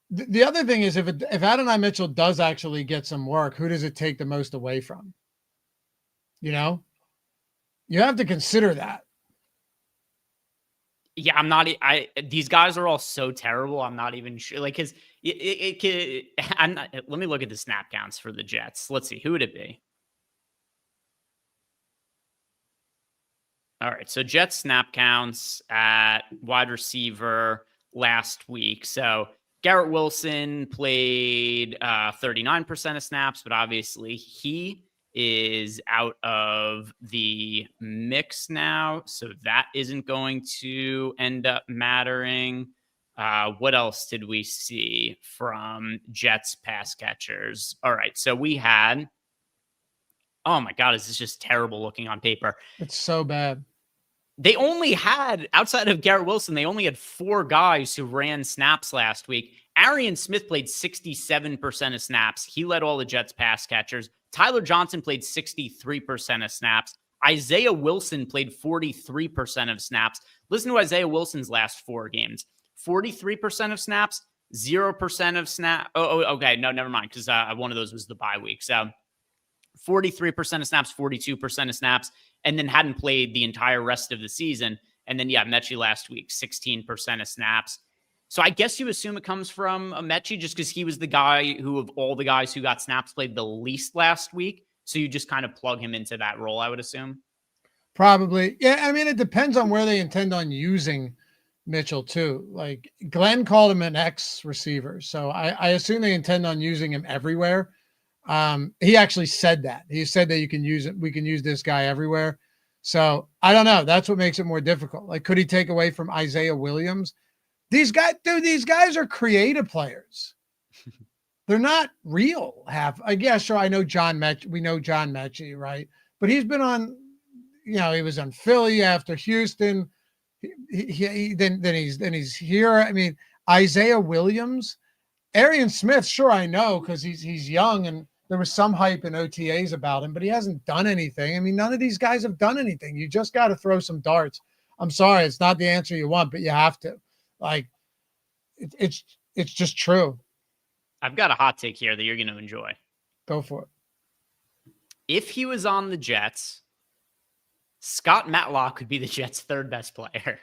the other thing is if Adonai Mitchell does actually get some work, who does it take the most away from? You know, you have to consider that. Yeah, I'm not. These guys are all so terrible. I'm not even sure. Like, cause I'm not. Let me look at the snap counts for the Jets. Let's see, who would it be? All right, so Jets snap counts at wide receiver last week. So Garrett Wilson played 39% of snaps, but obviously he is out of the mix now, so that isn't going to end up mattering. What else did we see from Jets pass catchers? All right, so we had, oh my God, is this just terrible looking on paper? It's so bad. They only had, outside of Garrett Wilson, they only had 4 guys who ran snaps last week, Arian Smith played 67% of snaps. He led all the Jets pass catchers. Tyler Johnson played 63% of snaps. Isaiah Wilson played 43% of snaps. Listen to Isaiah Wilson's last 4 games. 43% of snaps, 0% of snap. Okay. No, never mind. Because one of those was the bye week. So 43% of snaps, 42% of snaps, and then hadn't played the entire rest of the season. And then, Mechie last week, 16% of snaps. So I guess you assume it comes from Mechie just because he was the guy who, of all the guys who got snaps, played the least last week. So you just kind of plug him into that role, I would assume. Probably. Yeah, I mean, it depends on where they intend on using Mitchell too. Like Glenn called him an X receiver. So I assume they intend on using him everywhere. He actually said that. He said that you can use it. We can use this guy everywhere. So I don't know. That's what makes it more difficult. Like, could he take away from Isaiah Williams? These guys are creative players. They're not real. I guess, sure. I know John Mechie. We know John Mechie, right? But he's been on, he was on Philly after Houston. Then he's here. I mean, Isaiah Williams, Arian Smith, sure, I know because he's young and there was some hype in OTAs about him, but he hasn't done anything. I mean, none of these guys have done anything. You just got to throw some darts. I'm sorry, it's not the answer you want, but you have to. Like, it's just true. I've got a hot take here that you're going to enjoy. Go for it. If he was on the Jets, Scott Matlock would be the Jets' 3rd best player.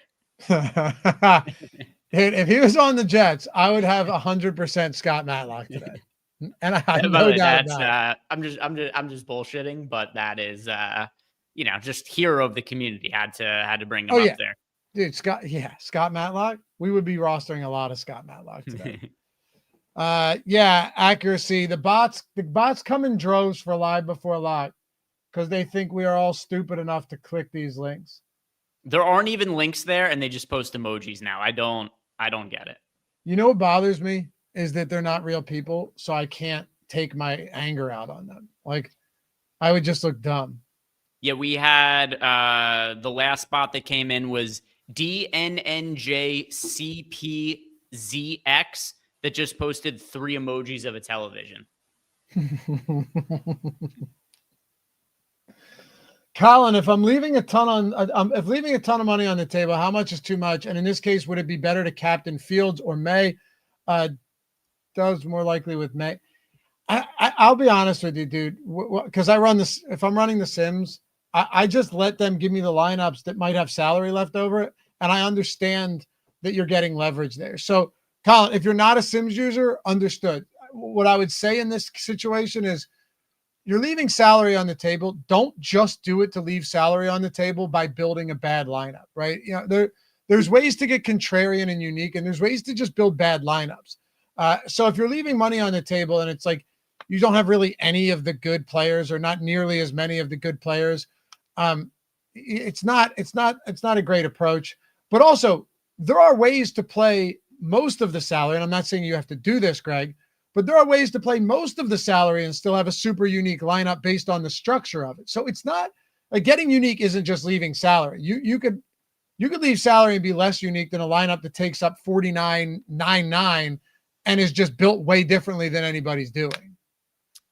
If he was on the Jets, I would have 100% Scott Matlock today, and I have no doubt about it. I'm just bullshitting, but that is, just hero of the community. Had to bring him up there, dude. Scott Matlock. We would be rostering a lot of Scott Matlock today. Accuracy. The bots come in droves for live before lock because they think we are all stupid enough to click these links. There aren't even links there, and they just post emojis now. I don't get it. You know what bothers me is that they're not real people, so I can't take my anger out on them. Like, I would just look dumb. Yeah, we had the last bot that came in was DNNJCPZX that just posted 3 emojis of a television. Colin, if I'm leaving a ton of money on the table, how much is too much? And in this case, would it be better to captain Fields or May? Does more likely with May. I'll be honest with you, dude, because I run this. If I'm running the Sims, I just let them give me the lineups that might have salary left over, and I understand that you're getting leverage there. So, Colin, if you're not a Sims user, understood. What I would say in this situation is, you're leaving salary on the table. Don't just do it to leave salary on the table by building a bad lineup, right? There's ways to get contrarian and unique, and there's ways to just build bad lineups. So if you're leaving money on the table and it's like you don't have really any of the good players or not nearly as many of the good players, it's not a great approach. But also, there are ways to play most of the salary, and I'm not saying you have to do this, Greg, but there are ways to play most of the salary and still have a super unique lineup based on the structure of it. So it's not like getting unique isn't just leaving salary. You could leave salary and be less unique than a lineup that takes up 49.99 and is just built way differently than anybody's doing.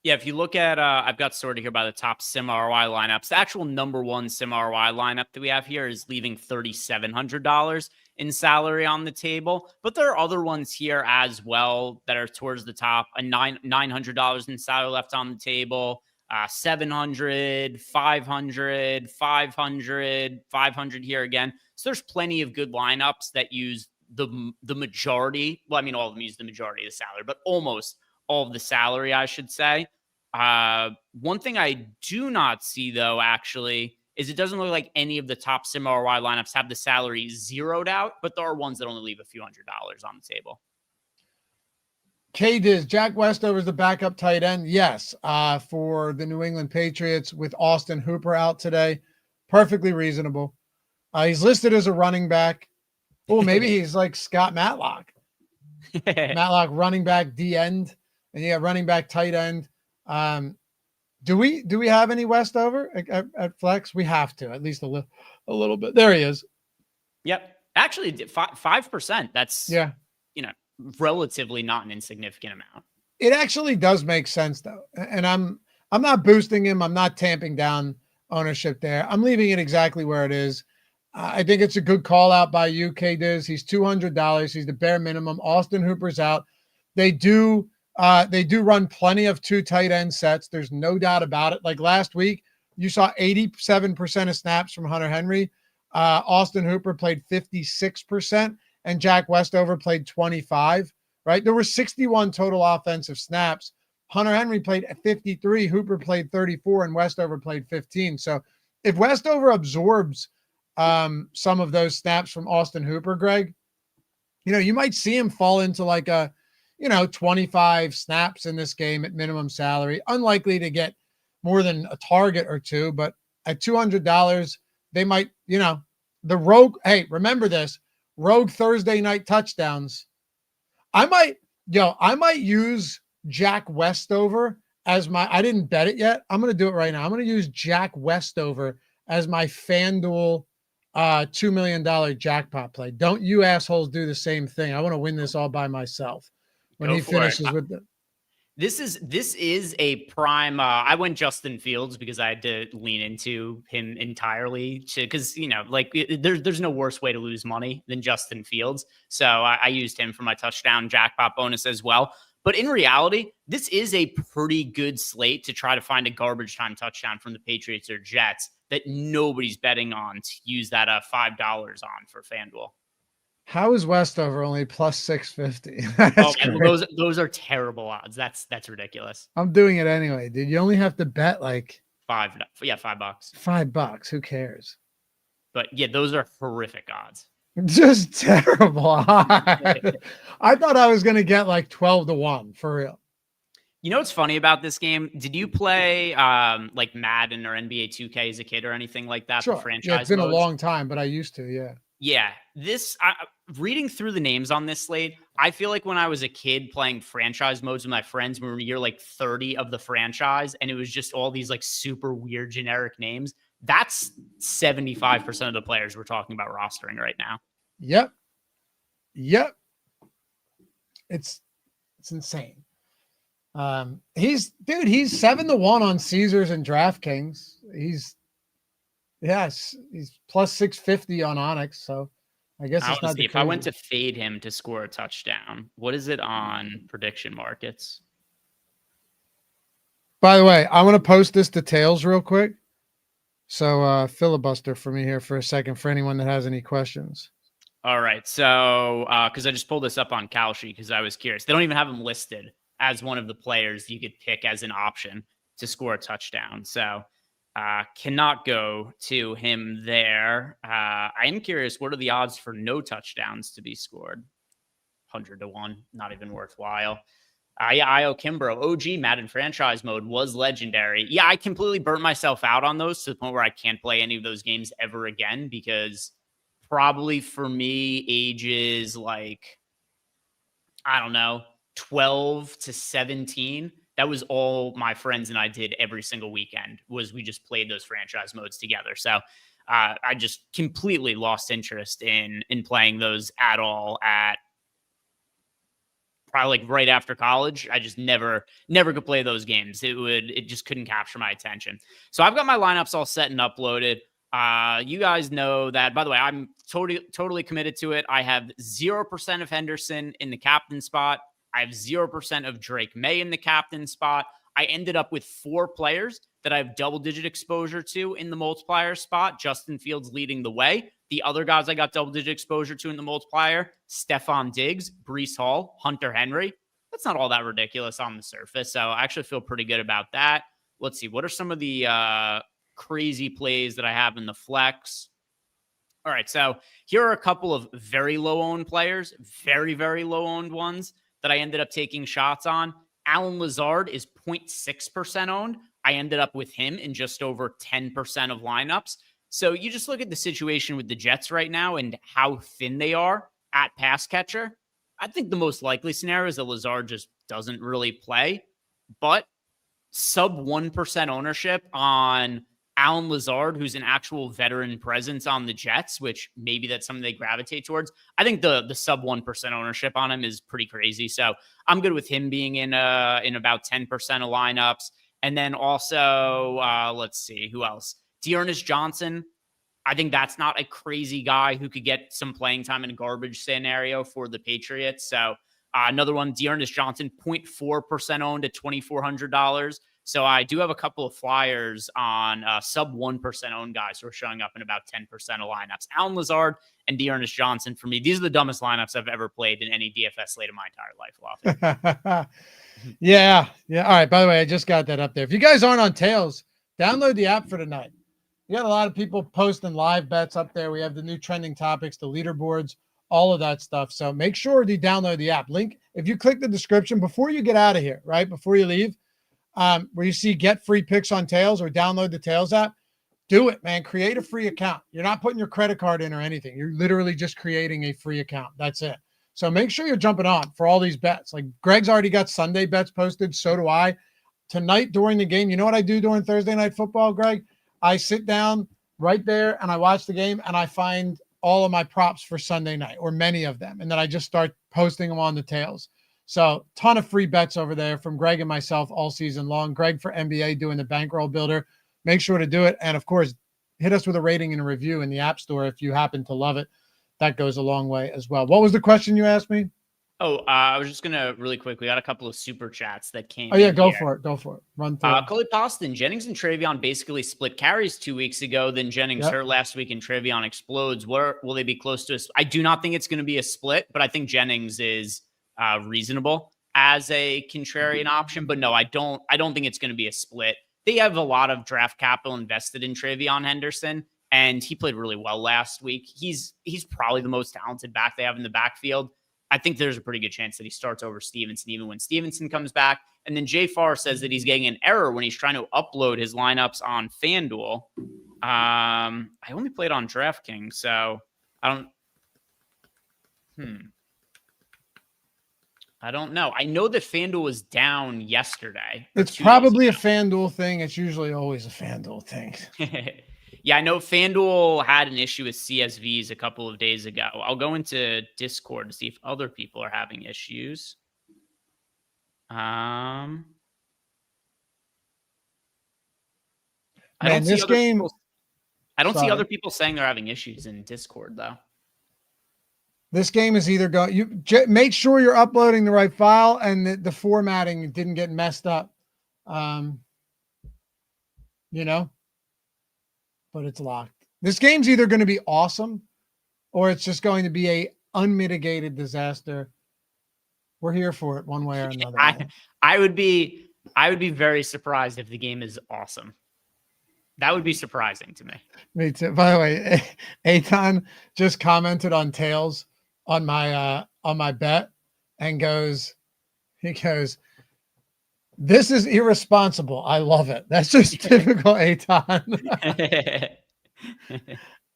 Yeah, if you look at, I've got sorted here by the top Sim ROI lineups. The actual number 1 Sim ROI lineup that we have here is leaving $3,700 in salary on the table. But there are other ones here as well that are towards the top. A $900 in salary left on the table. 700, 500, 500, 500 here again. So there's plenty of good lineups that use the majority. Well, I mean, all of them use the majority of the salary, but almost all of the salary, I should say. One thing I do not see, though, actually, is it doesn't look like any of the top Sim ROI lineups have the salary zeroed out, but there are ones that only leave a few $100s on the table. K-Diz, Jack Westover is the backup tight end. Yes, for the New England Patriots with Austin Hooper out today. Perfectly reasonable. He's listed as a running back. Oh, maybe he's like Scott Matlock. Matlock running back D end, and you got running back tight end. Do we have any Westover at flex? We have to, at least a little bit. There he is. Yep. Actually, 5%. That's, relatively not an insignificant amount. It actually does make sense though. And I'm not boosting him. I'm not tamping down ownership there. I'm leaving it exactly where it is. I think it's a good call out by UK Diz. He's $200. He's the bare minimum. Austin Hooper's out. They do run plenty of 2 tight end sets. There's no doubt about it. Like last week, you saw 87% of snaps from Hunter Henry. Austin Hooper played 56%, and Jack Westover played 25. Right? There were 61 total offensive snaps. Hunter Henry played 53, Hooper played 34, and Westover played 15. So if Westover absorbs some of those snaps from Austin Hooper, Greg, you might see him fall into like a, 25 snaps in this game at minimum salary. Unlikely to get more than a target or two, but at $200, they might, the rogue, hey, remember this, rogue Thursday night touchdowns. I might use Jack Westover as I didn't bet it yet. I'm going to do it right now. I'm going to use Jack Westover as my FanDuel $2 million jackpot play. Don't you assholes do the same thing. I want to win this all by myself when he finishes with the. This is a prime. I went Justin Fields because I had to lean into him entirely because there's no worse way to lose money than Justin Fields. So I used him for my touchdown jackpot bonus as well. But in reality, this is a pretty good slate to try to find a garbage time touchdown from the Patriots or Jets that nobody's betting on to use that $5 on for FanDuel. How is Westover only plus 650? Those are terrible odds. That's ridiculous. I'm doing it anyway, dude. You only have to bet like $5. $5. Who cares? But yeah, those are horrific odds. Just terrible odds. I thought I was going to get like 12-1 for real. You know what's funny about this game? Did you play like Madden or NBA 2K as a kid or anything like that? Sure. The franchise yeah, it's been modes? A long time, but I used to, yeah. Yeah, reading through the names on this slate, I feel like when I was a kid playing franchise modes with my friends, we were in year like 30 of the franchise, and it was just all these like super weird generic names. That's 75% of the players we're talking about rostering right now. Yep. It's insane. He's 7-1 on Caesars and DraftKings. He's plus 650 on Onyx. So I guess it's not. If I went to fade him to score a touchdown, what is it on prediction markets? By the way, I want to post this to Tails real quick. So filibuster for me here for a second for anyone that has any questions. All right. So because I just pulled this up on Kalshi because I was curious. They don't even have him listed as one of the players you could pick as an option to score a touchdown. So cannot go to him there. I am curious, what are the odds for no touchdowns to be scored? 100-1, not even worthwhile. Io Kimbrough, OG Madden franchise mode was legendary. Yeah, I completely burnt myself out on those to the point where I can't play any of those games ever again because probably for me, ages like, I don't know, 12 to 17. That was all my friends and I did every single weekend was we just played those franchise modes together. So I just completely lost interest in playing those at all at probably like right after college. I just never could play those games. It just couldn't capture my attention. So I've got my lineups all set and uploaded. You guys know that, by the way, I'm totally committed to it. I have 0% of Henderson in the captain spot. I have 0% of Drake May in the captain spot. I ended up with 4 players that I have double-digit exposure to in the multiplier spot. Justin Fields leading the way. The other guys I got double-digit exposure to in the multiplier, Stephon Diggs, Breece Hall, Hunter Henry. That's not all that ridiculous on the surface, so I actually feel pretty good about that. Let's see. What are some of the crazy plays that I have in the flex? All right, so here are a couple of very low-owned players, very, very low-owned ones that I ended up taking shots on. Alan Lazard is 0.6% owned. I ended up with him in just over 10% of lineups. So you just look at the situation with the Jets right now and how thin they are at pass catcher. I think the most likely scenario is that Lazard just doesn't really play, but sub 1% ownership on Allen Lazard, who's an actual veteran presence on the Jets, which maybe that's something they gravitate towards. I think the sub 1% ownership on him is pretty crazy. So I'm good with him being in about 10% of lineups. And then also, let's see, who else? Dearness Johnson. I think that's not a crazy guy who could get some playing time in a garbage scenario for the Patriots. So another one, Dearness Johnson, 0.4% owned at $2,400. So I do have a couple of flyers on sub 1% owned guys who are showing up in about 10% of lineups. Allen Lazard and Dearness Johnson, for me, these are the dumbest lineups I've ever played in any DFS slate of my entire life. Yeah. All right. By the way, I just got that up there. If you guys aren't on Tails, download the app for tonight. You got a lot of people posting live bets up there. We have the new trending topics, the leaderboards, all of that stuff. So make sure to download the app. Link, if you click the description before you get out of here, right, before you leave, where you see get free picks on Tails or download the Tails app, do it, man. Create a free account. You're not putting your credit card in or anything. You're literally just creating a free account. That's it. So make sure you're jumping on for all these bets. Like Greg's already got Sunday bets posted. So do I. Tonight during the game, you know what I do during Thursday Night Football, Greg? I sit down right there and I watch the game and I find all of my props for Sunday night, or many of them. And then I just start posting them on the Tails. So ton of free bets over there from Greg and myself all season long. Greg for NBA doing the bankroll builder. Make sure to do it. And of course, hit us with a rating and a review in the App Store if you happen to love it. That goes a long way as well. What was the question you asked me? Oh, I was just going to really quick. We got a couple of super chats that came. Oh, yeah, go for it. Run through. Coley Poston, Jennings and Travion basically split carries 2 weeks ago. Then Jennings hurt last week and Travion explodes. Where will they be close to us? I do not think it's going to be a split, but I think Jennings is reasonable as a contrarian option. But no, I don't think it's going to be a split. They have a lot of draft capital invested in Travion Henderson, and he played really well last week. He's probably the most talented back they have in the backfield. I think there's a pretty good chance that he starts over Stevenson, even when Stevenson comes back. And then Jay Farr says that he's getting an error when he's trying to upload his lineups on FanDuel. I only played on DraftKings, so I don't know. I know that FanDuel was down yesterday. It's probably a FanDuel thing. It's usually always a FanDuel thing. Yeah, I know FanDuel had an issue with CSVs a couple of days ago. I'll go into Discord to see if other people are having issues. I don't see other people saying they're having issues in Discord, though. This game is either make sure you're uploading the right file and the formatting didn't get messed up. But it's locked. This game's either going to be awesome or it's just going to be a unmitigated disaster. We're here for it one way or another. I would be very surprised if the game is awesome. That would be surprising to me. Me too. By the way, Eitan just commented on Tails on my bet and he goes, "This is irresponsible. I love it." That's just typical Eitan.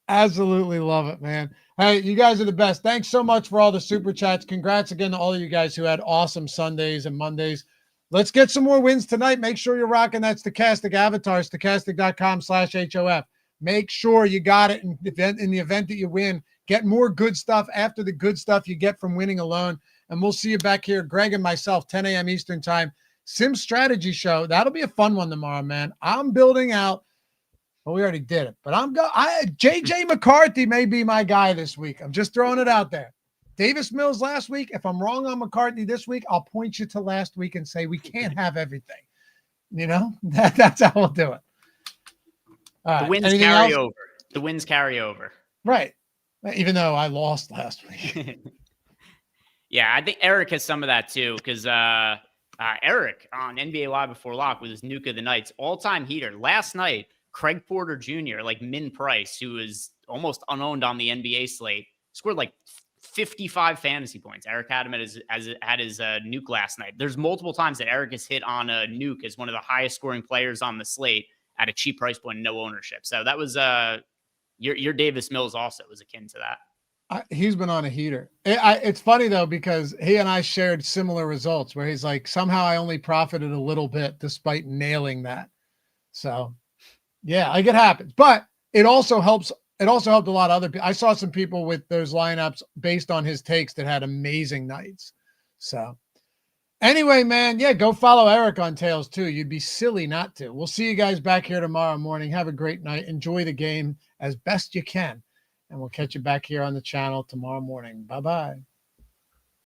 Absolutely love it, man. Hey, you guys are the best. Thanks so much for all the super chats. Congrats again to all of you guys who had awesome Sundays and Mondays. Let's get some more wins tonight. Make sure you're rocking that Stokastic avatar, stokastic.com/HOF. Make sure you got it in the event that you win. Get more good stuff after the good stuff you get from winning alone. And we'll see you back here, Greg and myself, 10 a.m. Eastern time. Sim Strategy Show. That'll be a fun one tomorrow, man. I'm building out. Well, we already did it, but JJ McCarthy may be my guy this week. I'm just throwing it out there. Davis Mills last week. If I'm wrong on McCarthy this week, I'll point you to last week and say we can't have everything. That's how we'll do it. The wins carry over. The wins carry over. Right. Even though I lost last week. Yeah, I think Eric has some of that too, because Eric on NBA Live Before Lock with his Nuke of the Nights all-time heater. Last night, Craig Porter Jr., like min price, who is almost unowned on the NBA slate, scored like 55 fantasy points. Eric had him at his nuke last night. There's multiple times that Eric has hit on a nuke as one of the highest scoring players on the slate at a cheap price point, no ownership. So that was your Davis Mills also was akin to that. He's been on a heater. It's funny though, because he and I shared similar results where he's like, somehow I only profited a little bit despite nailing that. So Yeah, like it happens. But it also helps. It also helped a lot of other people. I saw some people with those lineups based on his takes that had amazing nights. So anyway, man, yeah, go follow Eric on Tails too. You'd be silly not to. We'll see you guys back here tomorrow morning. Have a great night. Enjoy the game as best you can. And we'll catch you back here on the channel tomorrow morning. Bye-bye.